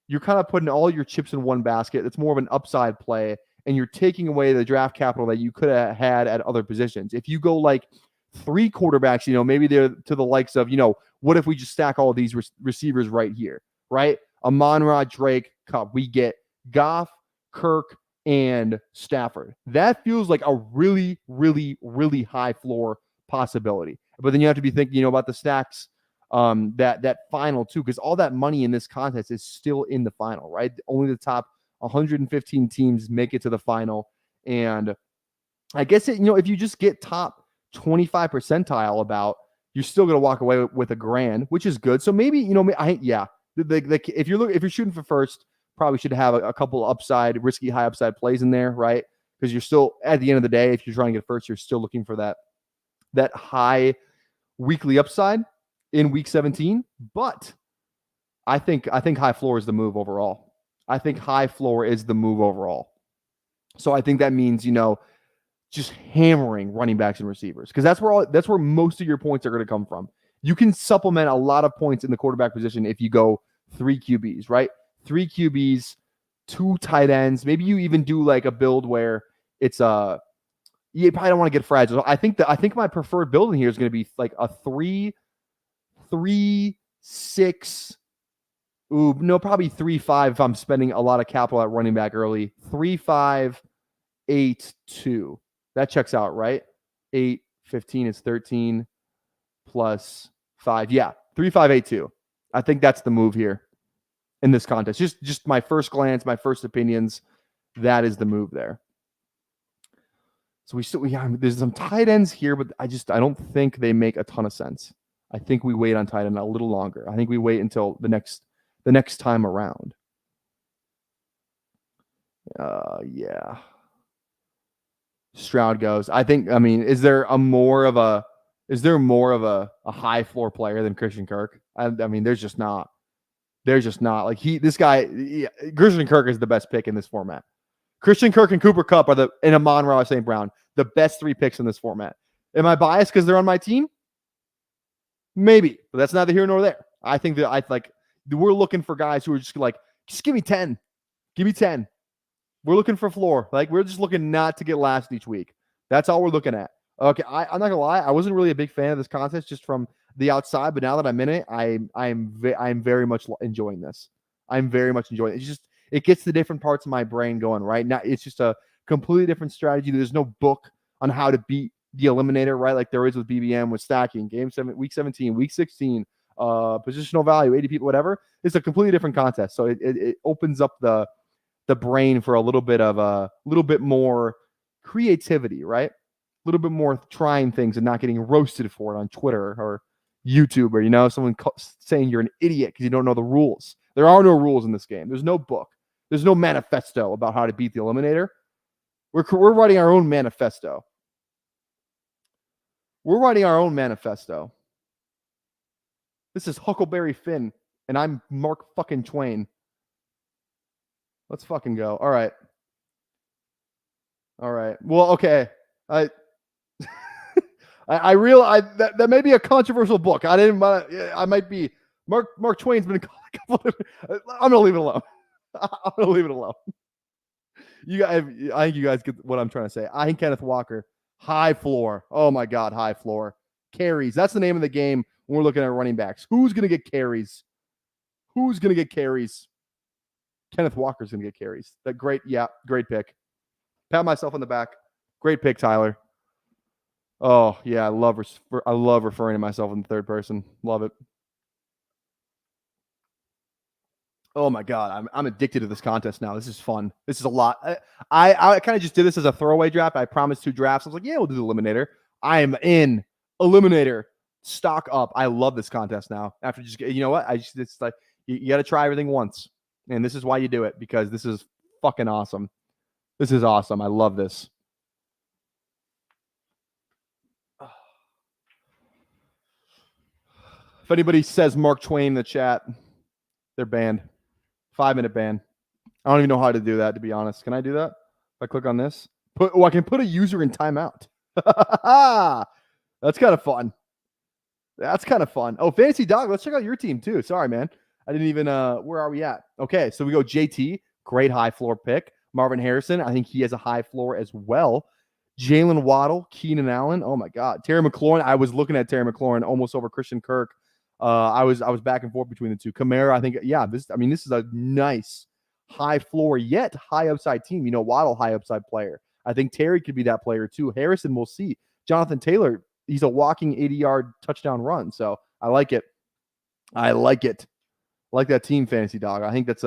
you're kind of putting all your chips in one basket. It's more of an upside play, and you're taking away the draft capital that you could have had at other positions. If you go like 3 quarterbacks, maybe they're to the likes of, what if we just stack all of these receivers right here, right? Amon-Ra, Drake, Kupp. We get Goff, Kirk, and Stafford. That feels like a really, really, really high floor possibility. But then you have to be thinking, about the stacks, that final too, because all that money in this contest is still in the final, right? Only the top 115 teams make it to the final. And I guess if you just get top 25 percentile you're still going to walk away with $1,000, which is good. So maybe, if you're shooting for first, probably should have a couple risky high upside plays in there, right? Because you're still, at the end of the day, if you're trying to get first, you're still looking for that high weekly upside in week 17. But I think high floor is the move overall. I think high floor is the move overall. So I think that means, just hammering running backs and receivers, because that's where most of your points are going to come from. You can supplement a lot of points in the quarterback position if you go 3 QBs, right? 3 QBs, 2 tight ends. Maybe you even do like a build where it's you probably don't want to get fragile. I think my preferred build in here is going to be like a 3-6. Ooh, no, probably 3-5 if I'm spending a lot of capital at running back early. 3-5-8-2. That checks out, right? 8, 15 is 13 plus 5. Yeah, 3-5-8-2. I think that's the move here in this contest. Just my first glance, my first opinions. That is the move there. So there's some tight ends here, but I don't think they make a ton of sense. I think we wait on tight end a little longer. I think we wait until the next time around. Yeah. Stroud goes. Is there more of a high floor player than Christian Kirk? There's just not. Like Christian Kirk is the best pick in this format. Christian Kirk and Cooper Kupp and Amon-Ra St. Brown, the best 3 picks in this format. Am I biased because they're on my team? Maybe, but that's neither here nor there. I think that we're looking for guys who are just like, just give me 10. Give me 10. We're looking for floor. Like, we're just looking not to get last each week. That's all we're looking at. Okay, I'm not gonna lie. I wasn't really a big fan of this contest just from the outside, but now that I'm in it, I'm very much enjoying this. I'm very much enjoying it. It gets the different parts of my brain going right now. It's just a completely different strategy. There's no book on how to beat the eliminator, right? Like there is with BBM, with stacking, week 17, week 16, positional value, 80 people, whatever. It's a completely different contest. So it opens up the brain for a little bit more creativity, right? A little bit more trying things and not getting roasted for it on Twitter or YouTube, or someone saying you're an idiot because you don't know the rules. There are no rules in this game. There's no book. There's no manifesto about how to beat the eliminator. We're writing our own manifesto. We're writing our own manifesto. This is Huckleberry Finn, and I'm Mark fucking Twain. Let's fucking go. All right. Well, okay. I realize that may be a controversial book. I might be Mark Twain's been a couple of, I'm gonna leave it alone. I'm gonna leave it alone. I think you guys get what I'm trying to say. I think Kenneth Walker, high floor. Oh my God, high floor. Carries. That's the name of the game when we're looking at running backs. Who's gonna get carries? Kenneth Walker's gonna get carries. Great pick. Pat myself on the back. Great pick, Tyler. Oh yeah, I love referring to myself in the third person. Love it. Oh my God, I'm addicted to this contest now. This is fun. This is a lot. I kind of just did this as a throwaway draft. I promised 2 drafts. I was like, yeah, we'll do the eliminator. I am in eliminator. Stock up. I love this contest now. After just, you know what? It's like you got to try everything once, and this is why you do it, because this is fucking awesome. This is awesome. I love this. If anybody says Mark Twain in the chat, they're banned. 5-minute ban. I don't even know how to do that, to be honest. Can I do that? If I click on this? I can put a user in timeout. That's kind of fun. Oh, Fantasy Dog, let's check out your team too. Sorry, man. I didn't even, where are we at? Okay, so we go JT, great high floor pick. Marvin Harrison, I think he has a high floor as well. Jalen Waddle, Keenan Allen. Oh my God. Terry McLaurin. I was looking at Terry McLaurin almost over Christian Kirk. I was back and forth between the two. Kamara, I think, yeah, this is a nice high floor yet high upside team. Waddle, high upside player. I think Terry could be that player too. Harrison, we'll see. Jonathan Taylor, he's a walking 80-yard touchdown run. So I like it. I like it. I like that team fantasy dog. I think that's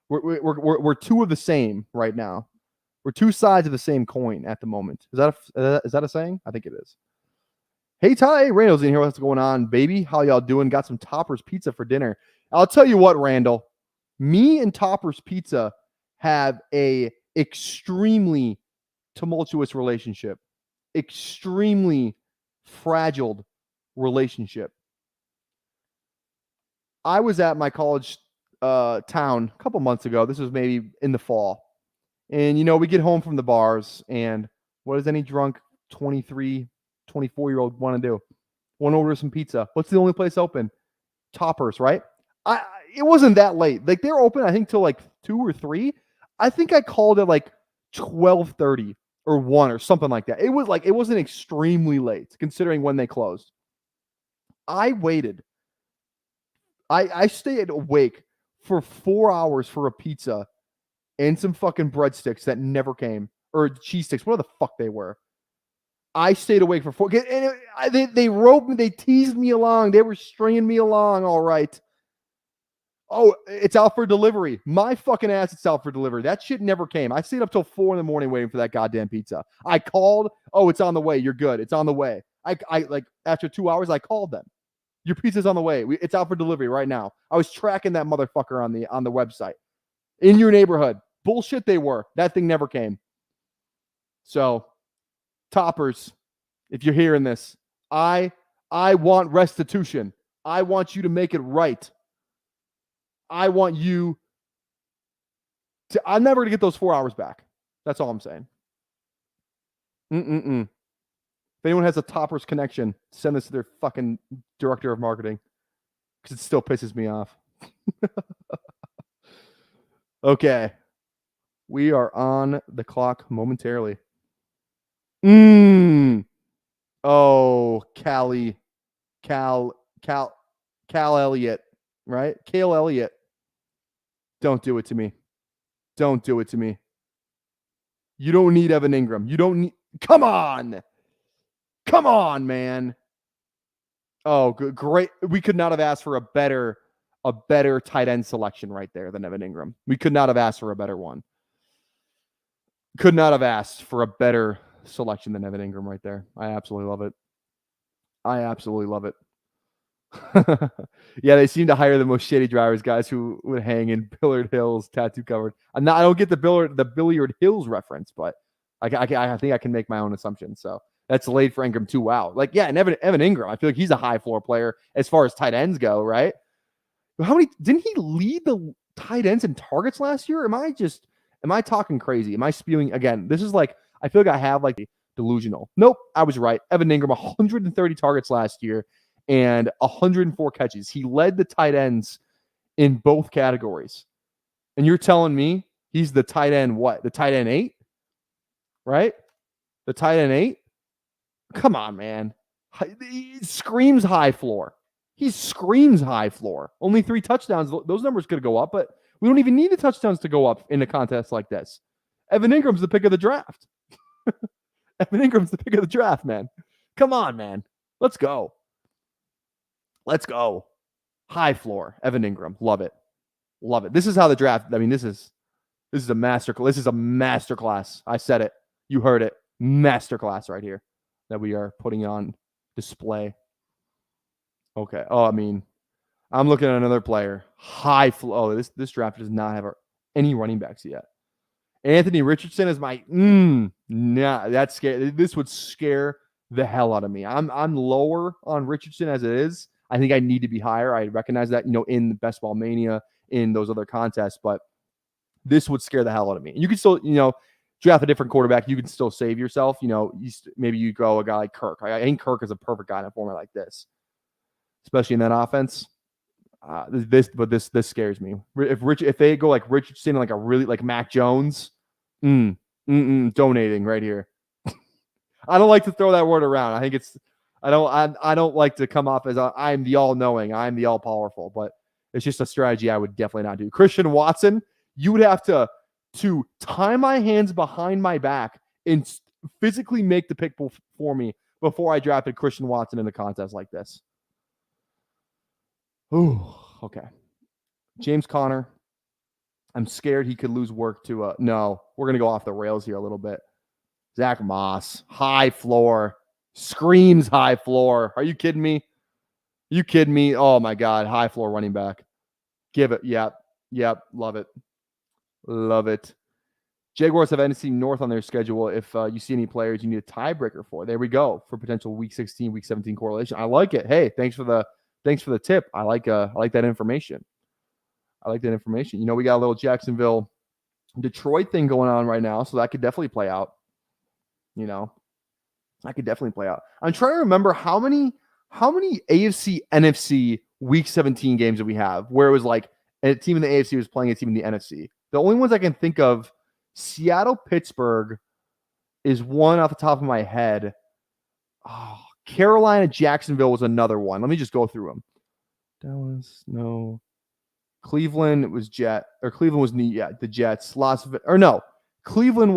we're two of the same right now. We're two sides of the same coin at the moment. Is that a saying? I think it is. Hey, Ty Randall's in here. What's going on, baby? How y'all doing? Got some Toppers Pizza for dinner. I'll tell you what, Randall. Me and Toppers Pizza have a extremely tumultuous relationship. Extremely fragile relationship. I was at my college town a couple months ago. This was maybe in the fall. And, we get home from the bars, and what does any drunk 23, 24-year-old want to do? Want to order some pizza. What's the only place open? Toppers, right? It wasn't that late. Like, they're open, I think, till like 2 or 3. I think I called it like 12:30 or 1 or something like that. It wasn't extremely late considering when they closed. I waited. I stayed awake for 4 hours for a pizza and some fucking breadsticks that never came, or cheese sticks, whatever the fuck they were. I stayed awake for 4. And they roped me, they teased me along, they were stringing me along. All right. Oh, it's out for delivery. My fucking ass, it's out for delivery. That shit never came. I stayed up till 4 a.m. waiting for that goddamn pizza. I called. Oh, it's on the way. You're good. It's on the way. I like after 2 hours, I called them. Your pizza's on the way. It's out for delivery right now. I was tracking that motherfucker on the website. In your neighborhood. Bullshit they were. That thing never came. So, Toppers, if you're hearing this, I want restitution. I want you to make it right. I want you to... I'm never going to get those 4 hours back. That's all I'm saying. If anyone has a Toppers connection, send this to their fucking director of marketing, because it still pisses me off. Okay. We are on the clock momentarily. Oh, Cal Elliott, right? Cale Elliott. Don't do it to me. Don't do it to me. You don't need Evan Ingram. You don't need... Come on. Come on, man. Oh, good, great. We could not have asked for a better tight end selection right there than Evan Ingram. We could not have asked for a better one. Could not have asked for a better selection than Evan Ingram right there. I absolutely love it. I absolutely love it. Yeah, they seem to hire the most shady drivers, guys who would hang in Billard Hills, tattoo covered. I don't get the Billiard Hills reference, but I think I can make my own assumptions. So that's late for Ingram too. Wow. Like, yeah, and Evan Ingram, I feel like he's a high floor player as far as tight ends go, right? Didn't he lead the tight ends in targets last year? Am I talking crazy? Am I spewing again? This is like, I feel like I have like delusional. Nope, I was right. Evan Ingram, 130 targets last year and 104 catches. He led the tight ends in both categories. And you're telling me he's the tight end what? The tight end 8? Right? The tight end 8? Come on, man. He screams high floor. He screams high floor. Only 3 touchdowns. Those numbers could go up, but we don't even need the touchdowns to go up in a contest like this. Evan Ingram's the pick of the draft. Evan Ingram's the pick of the draft, man. Come on, man. Let's go. Let's go. High floor. Evan Ingram. Love it. Love it. This is how the draft, this is a masterclass. This is a masterclass. I said it. You heard it. Masterclass right here that we are putting on display. Okay. Oh, I'm looking at another player. High flow. Oh, this draft does not have any running backs yet. Anthony Richardson is my that's scary. This would scare the hell out of me. I'm lower on Richardson as it is. I think I need to be higher. I recognize that, in the Best Ball Mania, in those other contests, but this would scare the hell out of me. You can still, draft a different quarterback. You can still save yourself. Maybe you go a guy like Kirk. I think Kirk is a perfect guy in a format like this, especially in that offense. This scares me. If they go like Richardson, like a really like Mac Jones, donating right here. I don't like to throw that word around. I think I don't like to come off as I'm the all-knowing, I'm the all-powerful, but it's just a strategy I would definitely not do. Christian Watson, you would have to tie my hands behind my back and physically make the pick for me before I drafted Christian Watson in a contest like this. Ooh, okay. James Conner. I'm scared he could lose work to no, we're gonna go off the rails here a little bit. Zach Moss, high floor, screams high floor. Are you kidding me? You kidding me? Oh my God, high floor running back. Give it. Yep. Love it. Love it. Jaguars have NFC North on their schedule. If you see any players you need a tiebreaker for, there we go for potential Week 16, Week 17 correlation. I like it. Hey, thanks for the tip. I like that information. You know, we got a little Jacksonville, Detroit thing going on right now, so that could definitely play out. You know, that could definitely play out. I'm trying to remember how many AFC, NFC Week 17 games that we have where it was like a team in the AFC was playing a team in the NFC. The only ones I can think of, Seattle, Pittsburgh is one off the top of my head. Oh, Carolina, Jacksonville was another one. Let me just go through them. Dallas, no. Cleveland was the Jets. Cleveland was Cleveland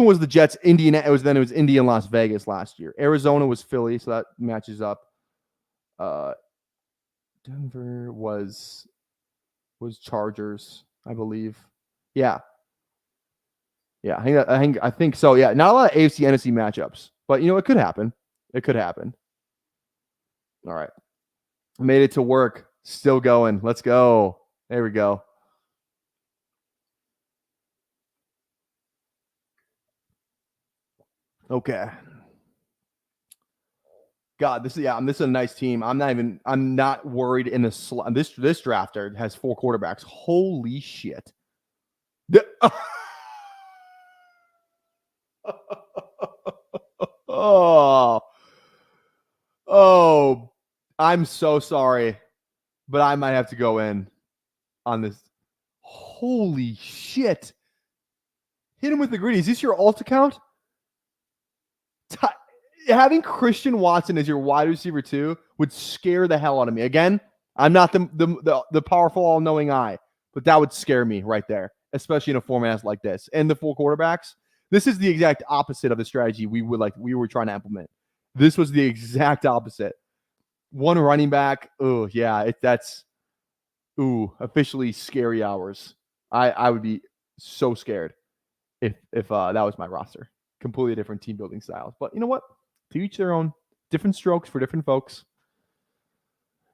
was the Jets. Indiana, it was Indy and Las Vegas last year. Arizona was Philly, so that matches up. Denver was Chargers, I believe. Yeah. I think so. Yeah, not a lot of AFC NFC matchups, but you know it could happen. All right, made it to work. Still going. Let's go. There we go. Okay. God, this is a nice team. I'm not worried in the this drafter has 4 quarterbacks. Holy shit. Oh, I'm so sorry, but I might have to go in on this. Holy shit. Hit him with the greedy. Is this your alt account? Having Christian Watson as your wide receiver 2 would scare the hell out of me. Again, I'm not the powerful, all-knowing eye, but that would scare me right there, especially in a format like this. And the 4 quarterbacks, this is the exact opposite of the strategy we were trying to implement. This was the exact opposite. 1 running back. Oh, yeah, that's officially scary hours. I would be so scared if that was my roster. Completely different team building styles. But you know what? To each their own. Different strokes for different folks.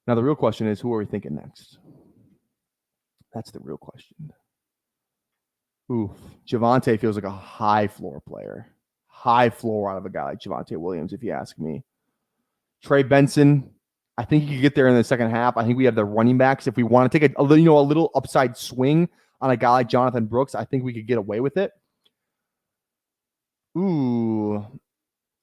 Now, the real question is, who are we thinking next? That's the real question. Oof. Javonte feels like a high floor player. High floor out of a guy like Javonte Williams, if you ask me. Trey Benson, I think he could get there in the second half. I think we have the running backs. If we want to take a little upside swing on a guy like Jonathan Brooks, I think we could get away with it. Ooh,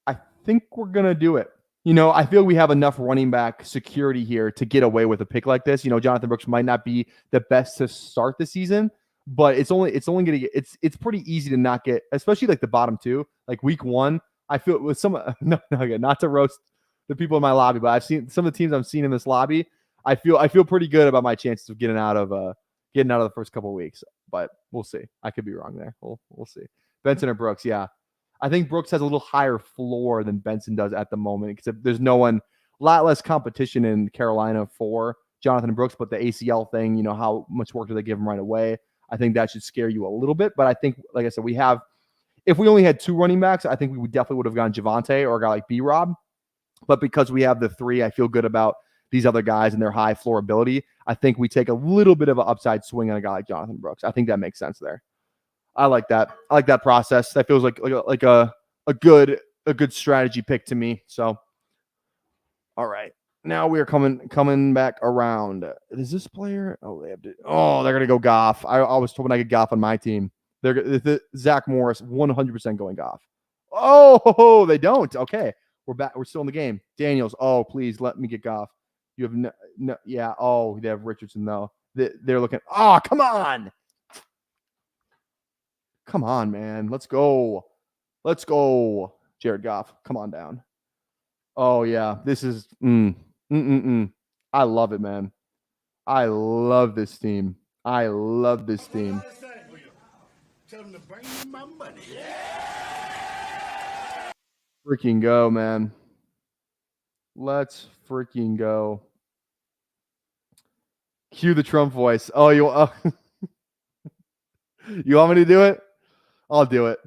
I think we're going to do it. You know, I feel we have enough running back security here to get away with a pick like this. You know, Jonathan Brooks might not be the best to start the season, but it's only going to get it's pretty easy to not get, especially like the bottom 2, like week 1. I feel with some not to roast the people in my lobby, but I've seen some of the teams I've seen in this lobby. I feel pretty good about my chances of getting out of the first couple of weeks, but we'll see. I could be wrong there. We'll see. Benson or Brooks, yeah. I think Brooks has a little higher floor than Benson does at the moment, because there's a lot less competition in Carolina for Jonathan Brooks, but the ACL thing, you know, how much work do they give him right away? I think that should scare you a little bit, but I think, like I said, if we only had 2 running backs, I think we definitely would have gone Javonte or a guy like B-Rob, but because we have the 3, I feel good about these other guys and their high floor ability. I think we take a little bit of an upside swing on a guy like Jonathan Brooks. I think that makes sense there. I like that. I like that process. That feels like a good strategy pick to me. So, all right, now we are coming back around. Is this player? They're gonna go Goff. I was hoping I could Goff on my team. They're Zach Morris, 100% going Goff. Oh, they don't. Okay, we're back. We're still in the game. Daniels. Oh, please let me get Goff. You have no. Yeah. Oh, they have Richardson though. They're looking. Oh, come on. Come on, man. Let's go. Jared Goff. Come on down. Oh, yeah. This is I love it, man. I love this team. Tell them to bring me my money. freaking go, man. Let's freaking go. Cue the Trump voice. Oh, you want me to do it? I'll do it.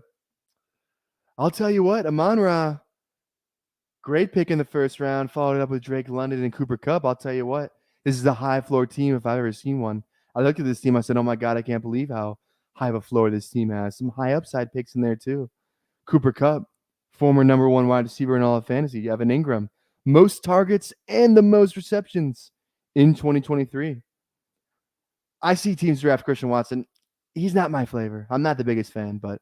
I'll tell you what, Amon-Ra, great pick in the first round, followed it up with Drake London and Cooper Kupp. I'll tell you what, this is a high floor team if I've ever seen one. I looked at this team, I said, oh my God, I can't believe how high of a floor this team has. Some high upside picks in there too. Cooper Kupp, former number 1 wide receiver in all of fantasy. Evan Ingram, most targets and the most receptions in 2023. I see teams draft Christian Watson. He's not my flavor. I'm not the biggest fan, but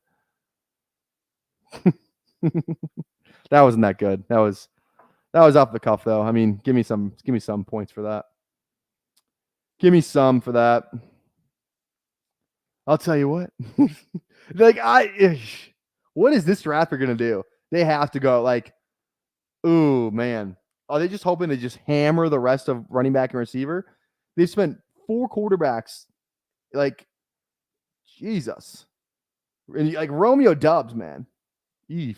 that wasn't that good. That was off the cuff though. I mean, give me some points for that. Give me some for that. I'll tell you what. What is this draft gonna do? They have to go like, ooh, man. Are they just hoping to just hammer the rest of running back and receiver? They've spent 4 quarterbacks. Like, Jesus. And like Romeo Dubs, man. Eef.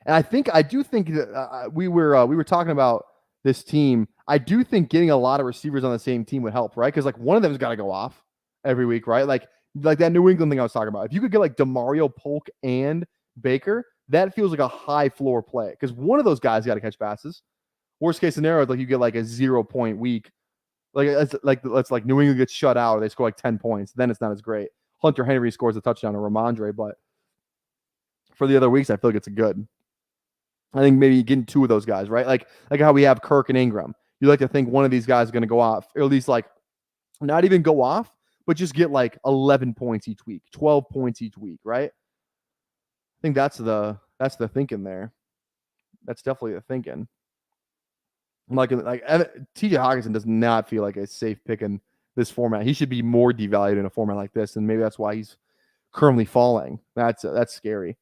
And I do think that we were talking about this team. I do think getting a lot of receivers on the same team would help, right? Because like one of them's got to go off every week, right? Like that New England thing I was talking about. If you could get like DeMario, Polk, and Baker, that feels like a high floor play because one of those guys got to catch passes. Worst case scenario, like you get like a 0-point week. Let's like New England gets shut out or they score like 10 points. Then it's not as great. Hunter Henry scores a touchdown or Ramondre, but for the other weeks, I feel like it's a good. I think maybe getting 2 of those guys, right? Like how we have Kirk and Ingram. You like to think one of these guys is going to go off, or at least like not even go off, but just get like 11 points each week, 12 points each week, right? I think that's the thinking there. That's definitely the thinking. Like TJ Hawkinson does not feel like a safe pick in this format. He should be more devalued in a format like this, and maybe that's why he's currently falling. That's scary.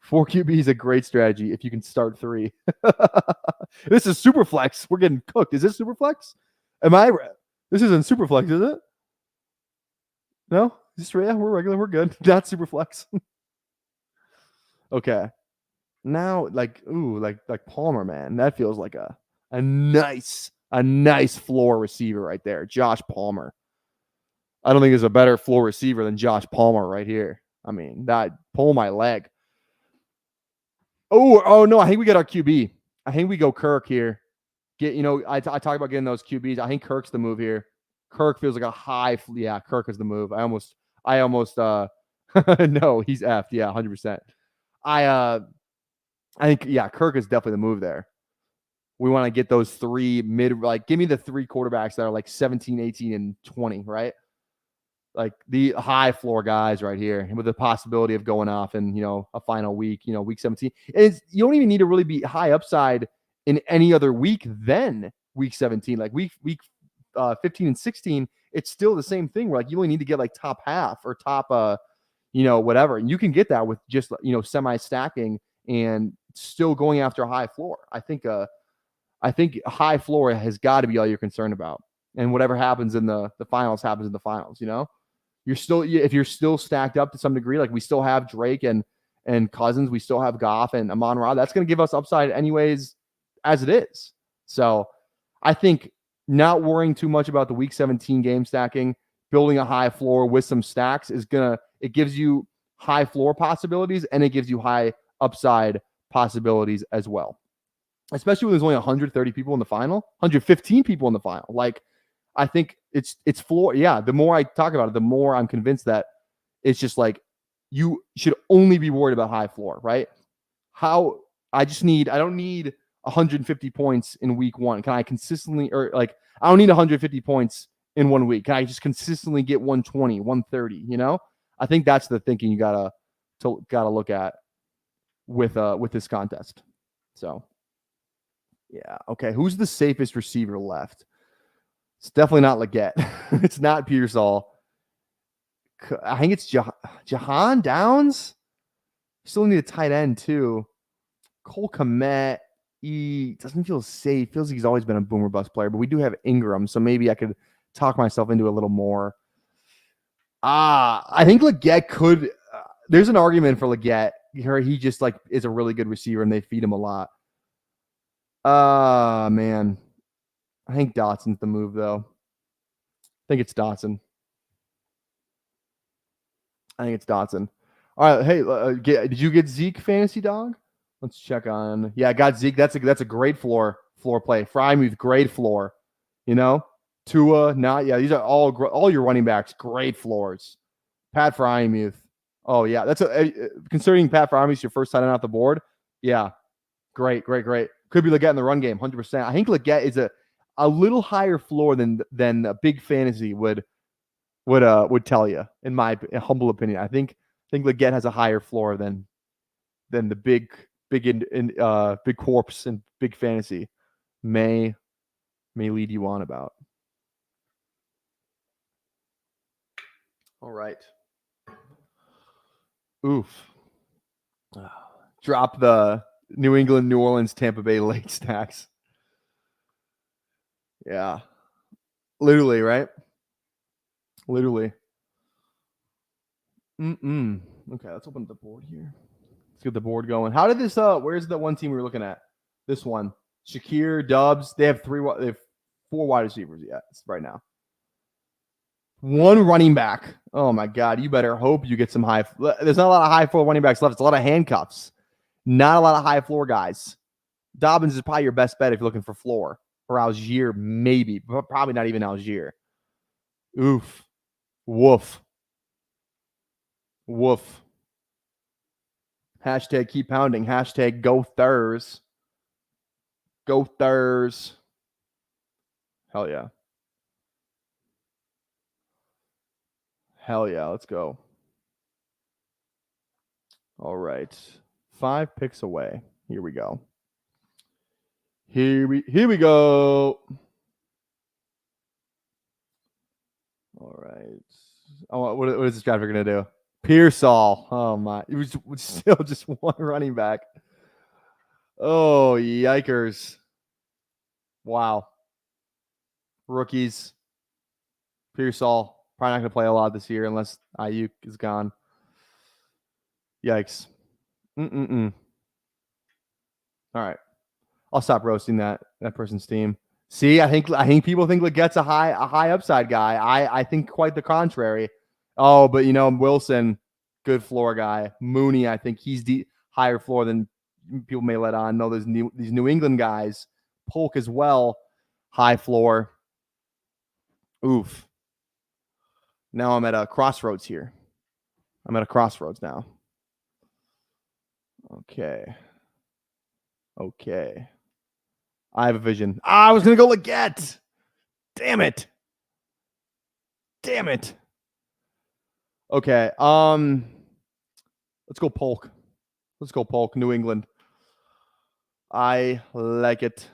4 QB is a great strategy if you can start 3. This is super flex. We're getting cooked. Is this super flex? This isn't super flex, is it? No? Yeah, we're regular. We're good. Not super flex. Okay. Now, like Palmer, man. That feels like a nice floor receiver right there. Josh Palmer. I don't think there's a better floor receiver than Josh Palmer right here. I mean, that pull my leg. Oh no, I think we get our QB. I think we go Kirk here. I talk about getting those QBs. I think Kirk's the move here. Kirk feels like a high. Yeah, Kirk is the move. I almost no, he's F'd. Yeah, 100%. I think, yeah, Kirk is definitely the move there. We want to get those 3 give me the 3 quarterbacks that are like 17, 18, and 20, right? Like the high floor guys right here with the possibility of going off in, a final week, week 17. And you don't even need to really be high upside in any other week than week 17. Like week 15 and 16, it's still the same thing where like you only need to get like top half or top, whatever. And you can get that with just, semi stacking and still going after a high floor. I think high floor has got to be all you're concerned about. And whatever happens in the finals happens in the finals, if you're still stacked up to some degree, like we still have Drake and Cousins, we still have Goff and Amon-Ra, that's going to give us upside anyways as it is. So I think not worrying too much about the week 17 game stacking, building a high floor with some stacks it gives you high floor possibilities and it gives you high upside possibilities as well. Especially when there's only 130 people in the final, 115 people in the final. Like, I think it's floor. Yeah, the more I talk about it, the more I'm convinced that it's just like you should only be worried about high floor, right? I don't need 150 points in week 1. Can I consistently, or like, I don't need 150 points in 1 week. Can I just consistently get 120, 130, I think that's the thinking you gotta look at with this contest. So yeah. Okay. Who's the safest receiver left? It's definitely not Leggett. It's not Pearsall. I think it's Jahan Downs. Still need a tight end too. Cole Kmet. He doesn't feel safe. Feels like he's always been a boomer bust player, but we do have Ingram, so maybe I could talk myself into a little more. I think Leggett could. there's an argument for Leggett. He just like is a really good receiver, and they feed him a lot. Man, I think Dotson's the move though. I think it's Dotson. All right, hey, did you get Zeke fantasy dog? Let's check on. Yeah, I got Zeke. That's a great floor play. Frymuth, great floor. You know, Tua, not yeah. These are all your running backs, great floors. Pat Frymuth. Oh yeah, that's considering Pat Frymuth your first tight end off the board. Yeah, great. Could be Leggett in the run game, 100%. I think Leggett is a little higher floor than a big fantasy would tell you, in my humble opinion. I think Leggett has a higher floor than the big corpse and big fantasy may lead you on about. All right. Oof. Drop the New England, New Orleans, Tampa Bay late stacks. Yeah. Literally, right? Literally. Okay, let's open up the board here. Let's get the board going. How did this where's the one team we were looking at? This one. Shakir, Dubs. They have 4 wide receivers right now. 1 running back. Oh my God. You better hope you get some high. There's not a lot of high floor running backs left. It's a lot of handcuffs. Not a lot of high floor guys. Dobbins is probably your best bet if you're looking for floor. Or Algier, maybe. But probably not even Algier. Oof. Woof. Hashtag keep pounding. Hashtag go Thurs. Go Thurs. Hell yeah. Let's go. All right. 5 picks away. Here we go. Here we go. All right. Oh, what is this draft going to do? Pearsall. Oh my. It was still just 1 running back. Oh, yikers. Wow. Rookies. Pearsall. Probably not going to play a lot this year unless Ayuk is gone. Yikes. All right. I'll stop roasting that person's team. See, I think people think Leggett's a high upside guy. I think quite the contrary. Oh, but Wilson, good floor guy. Mooney, I think he's the higher floor than people may let on. No, there's these New England guys. Polk as well, high floor. Oof. Now I'm at a crossroads here. I'm at a crossroads now. Okay. I have a vision. I was going to go Leggett. Damn it. Okay. Let's go Polk. New England. I like it.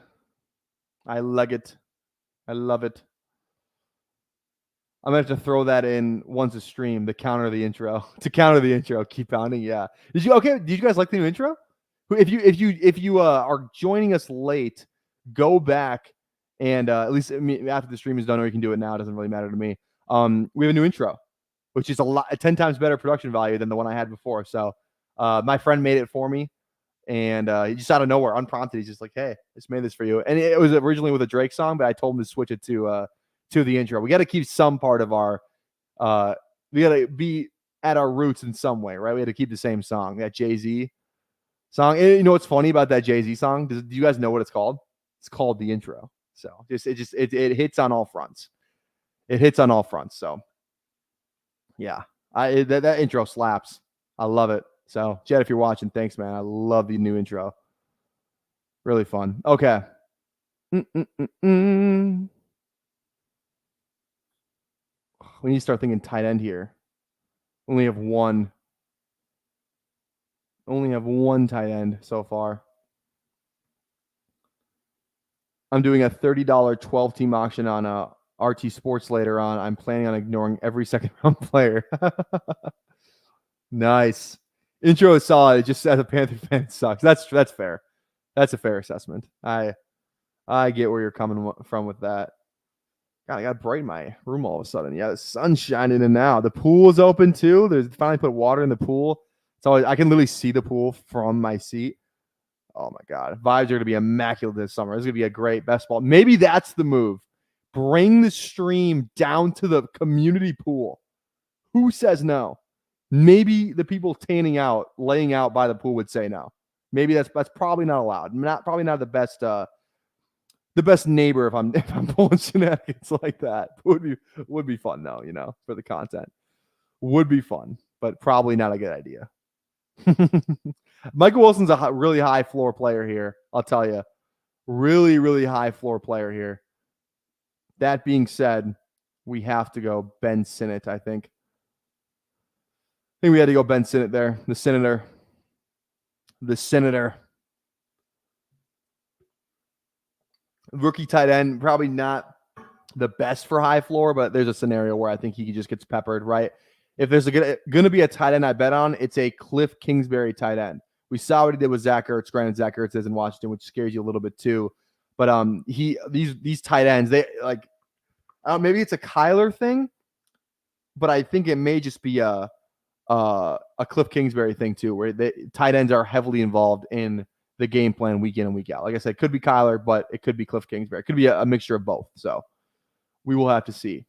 I love it. I'm going to have to throw that in once a stream to counter the intro. Keep pounding. Yeah. Did you guys like the new intro? If you are joining us late, go back and at least after the stream is done, or you can do it now. It doesn't really matter to me. We have a new intro, which is 10 times better production value than the one I had before. So my friend made it for me, and he just out of nowhere, unprompted, he's just like, "Hey, I just made this for you." And it was originally with a Drake song, but I told him to switch it to the intro. We got to keep some part of our we got to be at our roots in some way, right? We had to keep the same song, that Jay-Z song. And you know what's funny about that Jay-Z song? Do you guys know what it's called? It's called the intro. So it hits on all fronts. So yeah, that intro slaps. I love it. So Jed, if you're watching, thanks, man. I love the new intro. Really fun. Okay. We need to start thinking tight end here. Only have one tight end so far. I'm doing a $30 12-team auction on RT Sports later on. I'm planning on ignoring every second-round player. Nice. Intro is solid. Just as a Panther fan, it sucks. That's fair. That's a fair assessment. I get where you're coming from with that. God, I got to brighten my room all of a sudden. Yeah, the sun's shining in now. The pool is open too. There's finally put water in the pool. It's always, I can literally see the pool from my seat. Oh my God. Vibes are going to be immaculate this summer. This is going to be a great best ball. Maybe that's the move. Bring the stream down to the community pool. Who says no? Maybe the people tanning out, laying out by the pool would say no. Maybe that's probably not allowed. Probably not the best neighbor if I'm pulling shenanigans like that. Would be fun though, for the content. Would be fun, but probably not a good idea. Michael Wilson's a really high floor player here. I'll tell you, really, really high floor player here. That being said, we have to go Ben Sinnott, I think. We had to go Ben Sinnott there. The Senator. Rookie tight end, probably not the best for high floor, but there's a scenario where I think he just gets peppered, right? If there's going to be a tight end I bet on, it's a Cliff Kingsbury tight end. We saw what he did with Zach Ertz. Granted, Zach Ertz is in Washington, which scares you a little bit too. But these tight ends, they like, maybe it's a Kyler thing, but I think it may just be a Cliff Kingsbury thing too, where the tight ends are heavily involved in the game plan week in and week out. Like I said, it could be Kyler, but it could be Cliff Kingsbury. It could be a mixture of both. So we will have to see.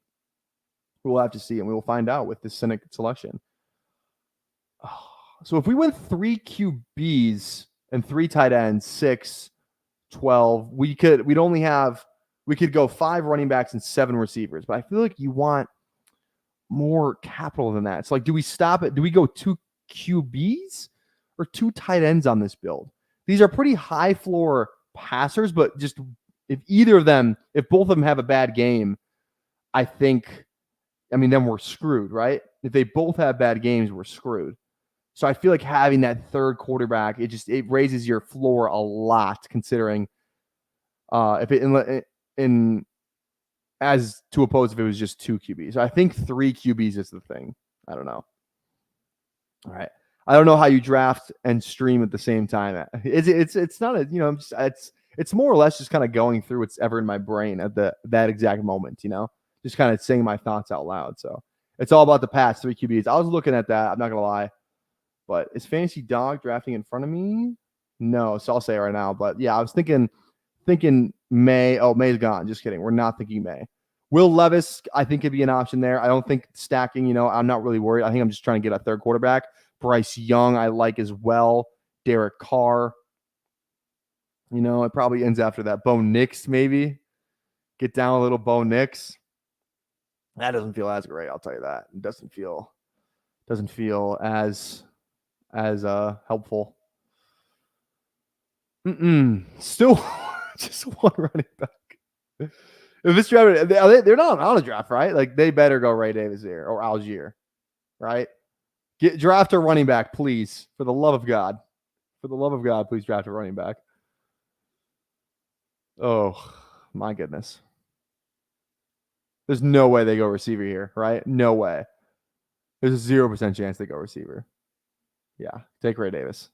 And we will find out with this Cynic selection. So if we went 3 QBs and 3 tight ends, 6, 12, we could go 5 running backs and 7 receivers. But I feel like you want more capital than that. It's like, do we stop it? Do we go 2 QBs or 2 tight ends on this build? These are pretty high floor passers, but just if both of them have a bad game, then we're screwed, right? If they both have bad games, we're screwed. So I feel like having that third quarterback, it raises your floor a lot, considering if it was just 2 QBs. So I think 3 QBs is the thing. I don't know. All right. I don't know how you draft and stream at the same time. It's not it's more or less just kind of going through what's ever in my brain at that exact moment, just kind of saying my thoughts out loud. So it's all about the past 3 QBs. I was looking at that. I'm not going to lie, but is Fantasy Dog drafting in front of me? No. So I'll say it right now, but yeah, I was thinking May. Oh, May's gone. Just kidding. We're not thinking May. Will Levis, I think, could be an option there. I don't think stacking, I'm not really worried. I think I'm just trying to get a third quarterback. Bryce Young, I like as well. Derek Carr. It probably ends after that. Bo Nix, maybe. Get down a little Bo Nix. That doesn't feel as great, I'll tell you that. It doesn't feel as helpful. Still just one running back. If this draft, they're not on a draft, right? Like, they better go Ray Davis here or Algier, right? Draft a running back, please. For the love of God. Please draft a running back. Oh, my goodness. There's no way they go receiver here, right? No way. There's a 0% chance they go receiver. Yeah, take Ray Davis.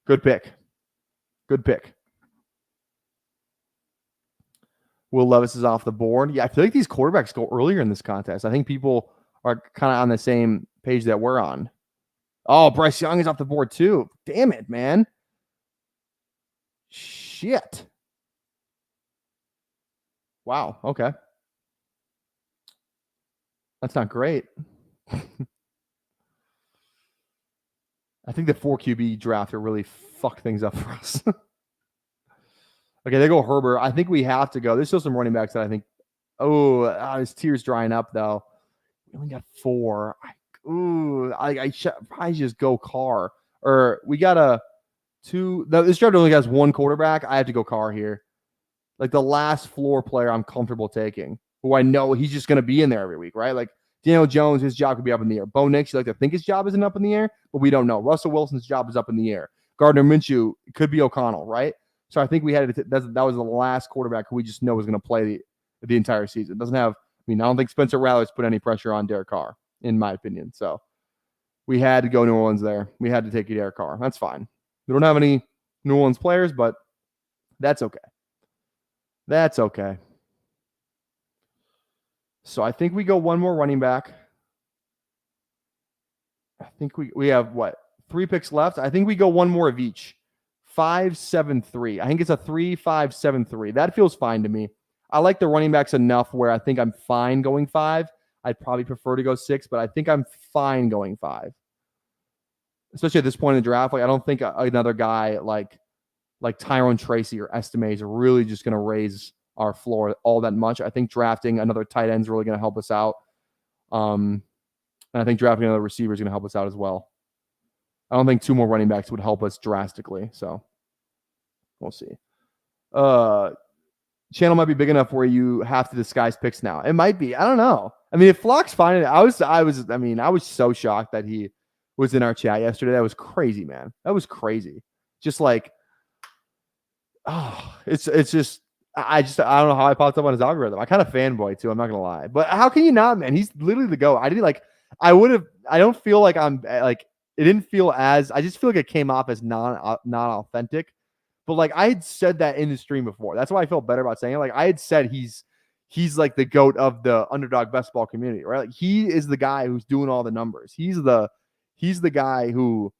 Good pick. Will Levis is off the board. Yeah, I feel like these quarterbacks go earlier in this contest. I think people are kind of on the same page that we're on. Oh, Bryce Young is off the board too. Damn it, man. Shit. Wow. Okay. That's not great. I think the 4 QB draft will really fuck things up for us. Okay, they go Herbert. I think we have to go. There's still some running backs that I think. His tears drying up though. We only got 4. I should probably just go Carr. Or we got a 2. This draft only has 1 quarterback. I have to go Carr here. Like the last floor player I'm comfortable taking, who I know he's just going to be in there every week, right? Like Daniel Jones, his job could be up in the air. Bo Nix, you like to think his job isn't up in the air, but we don't know. Russell Wilson's job is up in the air. Gardner Minshew, it could be O'Connell, right? So I think we had that was the last quarterback who we just know was going to play the entire season. It doesn't have. I don't think Spencer Rattler's put any pressure on Derek Carr, in my opinion. So we had to go New Orleans there. We had to take Derek Carr. That's fine. We don't have any New Orleans players, but that's okay. That's okay. So I think we go one more running back. I think we have what? 3 picks left. I think we go one more of each. 5, 7, 3. I think it's a 3, 5, 7, 3. That feels fine to me. I like the running backs enough where I think I'm fine going 5. I'd probably prefer to go 6, but I think I'm fine going 5. Especially at this point in the draft. Like, I don't think another guy like Tyrone Tracy or Estime is really just going to raise our floor all that much. I think drafting another tight end is really going to help us out. And I think drafting another receiver is going to help us out as well. I don't think 2 more running backs would help us drastically. So we'll see. Channel might be big enough where you have to disguise picks now. It might be. I don't know. I mean, if Flock's finding it, I was so shocked that he was in our chat yesterday. That was crazy, man. That was crazy. Just like, it's just, I don't know how I popped up on his algorithm. I kind of fanboy too. I'm not gonna lie, but how can you not, man? He's literally the GOAT. I don't feel like I'm like, it didn't feel as, I just feel like it came off as not authentic. But like I had said that in the stream before. That's why I felt better about saying it. Like I had said he's like the GOAT of the Underdog best ball community, right? Like he is the guy who's doing all the numbers. He's the guy who,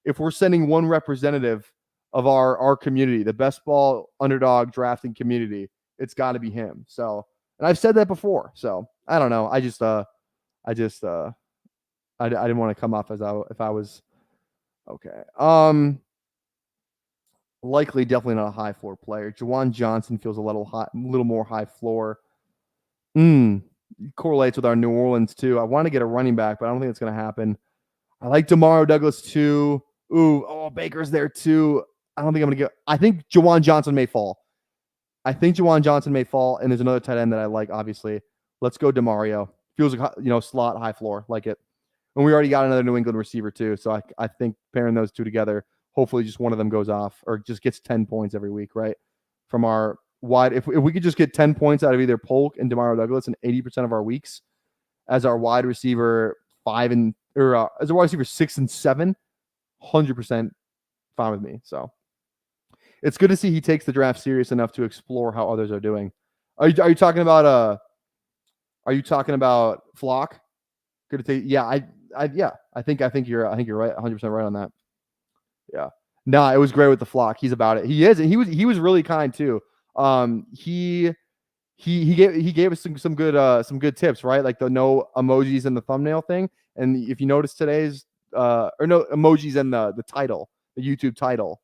if we're sending one representative of our community, the best ball Underdog drafting community, it's got to be him. So, and I've said that before. So I don't know. I didn't want to come off as if I was okay. Likely, definitely not a high floor player. Juwan Johnson feels a little more high floor. Correlates with our New Orleans too. I want to get a running back, but I don't think it's going to happen. I like Demario Douglas too. Baker's there too. I don't think I'm going to get. I think Juwan Johnson may fall. And there's another tight end that I like. Obviously, let's go Demario. Feels like slot high floor, like it. And we already got another New England receiver too, so I think pairing those two together. Hopefully just one of them goes off or just gets 10 points every week, right? From our wide, if we could just get 10 points out of either Polk and Demario Douglas in 80% of our weeks as our wide receiver 5 and as a wide receiver 6 and 7, 100% fine with me. So it's good to see he takes the draft serious enough to explore how others are doing. Are you talking about Flock? Good to take. Yeah, I think you're right, 100% right on that. Yeah. No, it was great with the Flock. He's about it. He is. And he was really kind too. He gave us some good tips, right? Like the no emojis in the thumbnail thing. And if you notice today's or no emojis in the title, the YouTube title.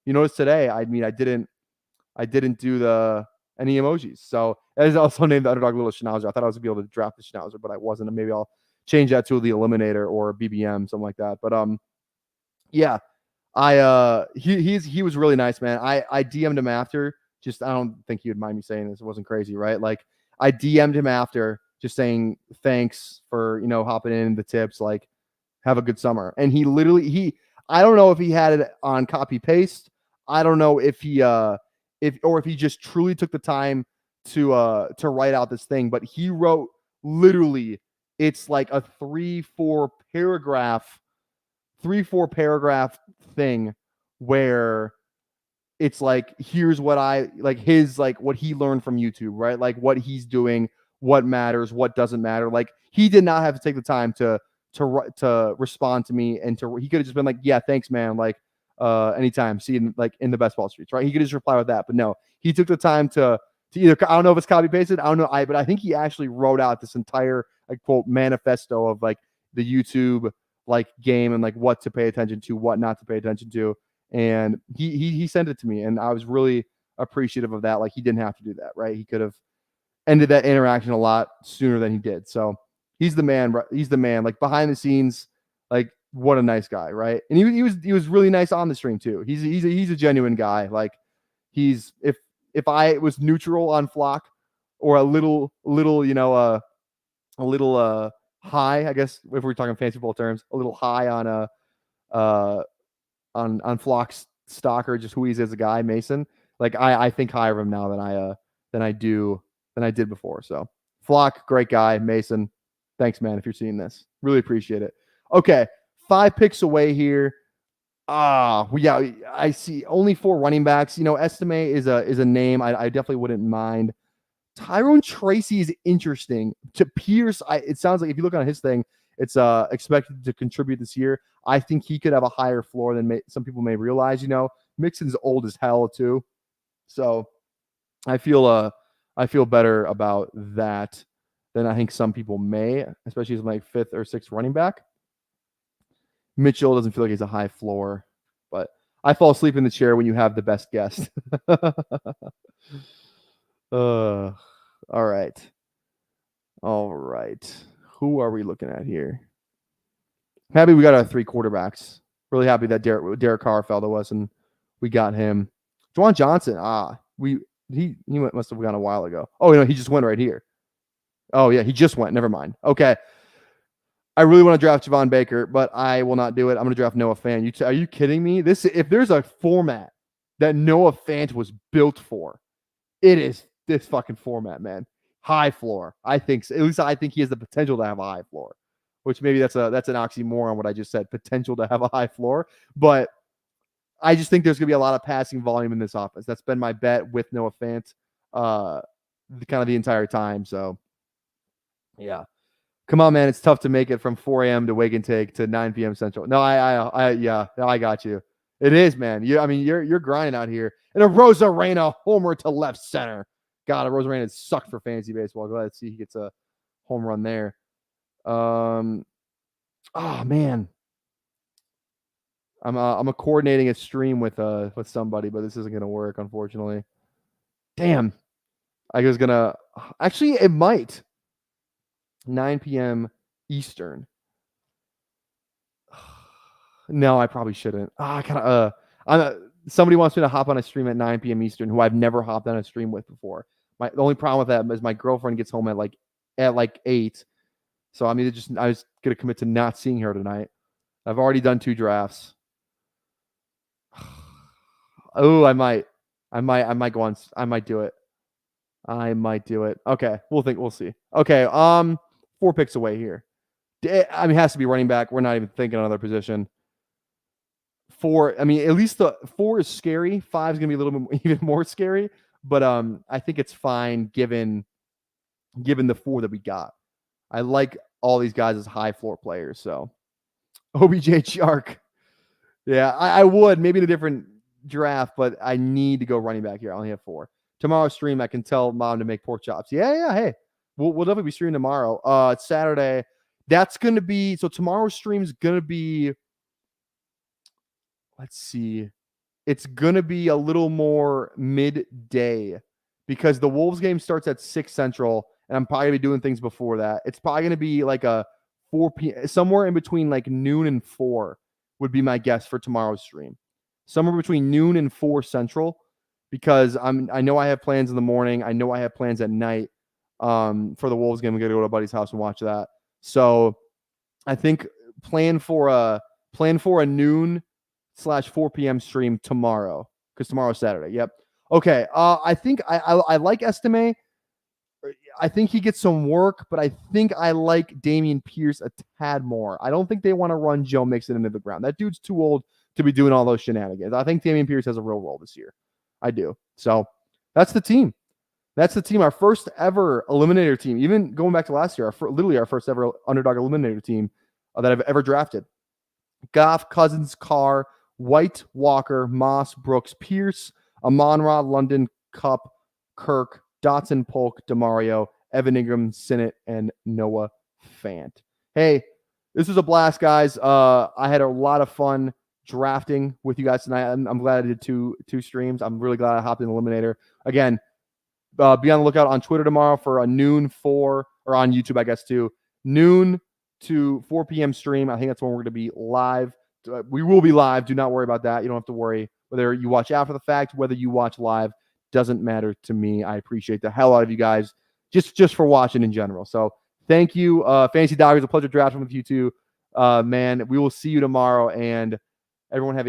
You notice today, I didn't do any emojis. So that is also named the Underdog Little Schnauzer. I thought I was gonna be able to draft the Schnauzer, but I wasn't. And maybe I'll change that to the Eliminator or BBM, something like that. But yeah. He was really nice, man. I DM'd him after. Just I don't think he would mind me saying this. It wasn't crazy, right? Like I DM'd him after, just saying thanks for hopping in the tips. Like have a good summer. And he literally I don't know if he had it on copy paste. I don't know if he if he just truly took the time to write out this thing. But he wrote literally, it's like a 3-4 paragraph thing where it's like, here's what I like, his like what he learned from YouTube, right? Like what he's doing, what matters, what doesn't matter. Like he did not have to take the time to respond to me, and he could have just been like, yeah, thanks, man. Like anytime, see you in the best ball streets, right? He could just reply with that, but no, he took the time to either, I don't know if it's copy pasted, I don't know, but I think he actually wrote out this entire like quote manifesto of like the YouTube like game and like what to pay attention to, what not to pay attention to. And he sent it to me, and I was really appreciative of that. Like he didn't have to do that, right? He could have ended that interaction a lot sooner than he did. So he's the man. He's the man. Like behind the scenes, like what a nice guy, right? And he was really nice on the stream too. He's a genuine guy. Like he's if I was neutral on Flock or a little high, I guess if we're talking fancy football terms, a little high on Flock's stock or just who he is as a guy, Mason. Like I think higher of him now than I did before. So Flock, great guy. Mason, thanks, man. If you're seeing this, really appreciate it. Okay, 5 picks away here. Yeah, I see only 4 running backs. Estime is a name I definitely wouldn't mind. Tyrone Tracy is interesting. To Pierce, it sounds like if you look on his thing, It's expected to contribute this year. I think he could have a higher floor than some people may realize. You know, Mixon's old as hell too, so I feel better about that than I think some people may, especially as my 5th or 6th running back. Mitchell doesn't feel like he's a high floor, but I fall asleep in the chair when you have the best guest. All right. Who are we looking at here? Happy we got our 3 quarterbacks. Really happy that Derek Carr fell to us and we got him. Juwan Johnson. He must have gone a while ago. Oh, he just went right here. Oh yeah, he just went. Never mind. Okay. I really want to draft Javon Baker, but I will not do it. I'm going to draft Noah Fant. Are you kidding me? If there's a format that Noah Fant was built for, it is this fucking format, man. High floor. I think so. At least I think he has the potential to have a high floor, which maybe that's an oxymoron what I just said, potential to have a high floor. But I just think there's going to be a lot of passing volume in this offense. That's been my bet with Noah Fant kind of the entire time. So, yeah. Come on, man. It's tough to make it from 4 a.m. to wake and take to 9 p.m. Central. No, I got you. It is, man. You're grinding out here. And a Rosarena homer to left center. God, a Rosarena sucked for fantasy baseball. Glad to see he gets a home run there. Oh man. I'm coordinating a stream with somebody, but this isn't gonna work, unfortunately. Damn. I was gonna actually it might. 9 p.m. Eastern. No, I probably shouldn't. Somebody wants me to hop on a stream at 9 p.m. Eastern, who I've never hopped on a stream with before. The only problem with that is my girlfriend gets home at like 8. So I was gonna commit to not seeing her tonight. I've already done 2 drafts. Oh, I might go on. I might do it. Okay, we'll see. Okay, 4 picks away here. It has to be running back. We're not even thinking another position. 4, at least the 4 is scary. 5 is going to be a little bit even more scary, but I think it's fine given the 4 that we got. I like all these guys as high floor players, so OBJ Shark. Yeah, I would maybe in a different draft, but I need to go running back here. I only have 4. Tomorrow's stream, I can tell mom to make pork chops. Yeah. Hey, we'll definitely be streaming tomorrow. It's Saturday. That's going to be, so tomorrow's stream is going to be, let's see. It's going to be a little more midday because the Wolves game starts at 6 Central, and I'm probably going to be doing things before that. It's probably going to be like a 4 p.m., somewhere in between like noon and 4 would be my guess for tomorrow's stream. Somewhere between noon and 4 Central, because I know I have plans in the morning. I know I have plans at night for the Wolves game. We got to go to a buddy's house and watch that. So I think plan for a noon/4 p.m. stream tomorrow, because tomorrow's Saturday. Yep. Okay. I think I like Estime. I think he gets some work, but I think I like Dameon Pierce a tad more. I don't think they want to run Joe Mixon into the ground. That dude's too old to be doing all those shenanigans. I think Dameon Pierce has a real role this year. I do. So that's the team. Our first ever eliminator team. Even going back to last year, literally our first ever underdog eliminator team that I've ever drafted. Goff, Cousins, Carr, White, Walker, Moss, Brooks, Pierce, Amon-Ra, London, Kupp, Kirk, Dotson, Polk, DeMario, Evan Ingram, Sinnott, and Noah Fant. Hey, this was a blast, guys. I had a lot of fun drafting with you guys tonight. I'm glad I did two streams. I'm really glad I hopped in the Eliminator. Again, be on the lookout on Twitter tomorrow for a noon 4, or on YouTube, I guess, too. Noon to 4 p.m. stream. I think that's when we're going to be live. We will be live. Do not worry about that. You don't have to worry. Whether you watch after the fact, whether you watch live, doesn't matter to me. I appreciate the hell out of you guys just for watching in general. So thank you. Fantasy Dog, it's a pleasure drafting with you too. Man, we will see you tomorrow, and everyone have a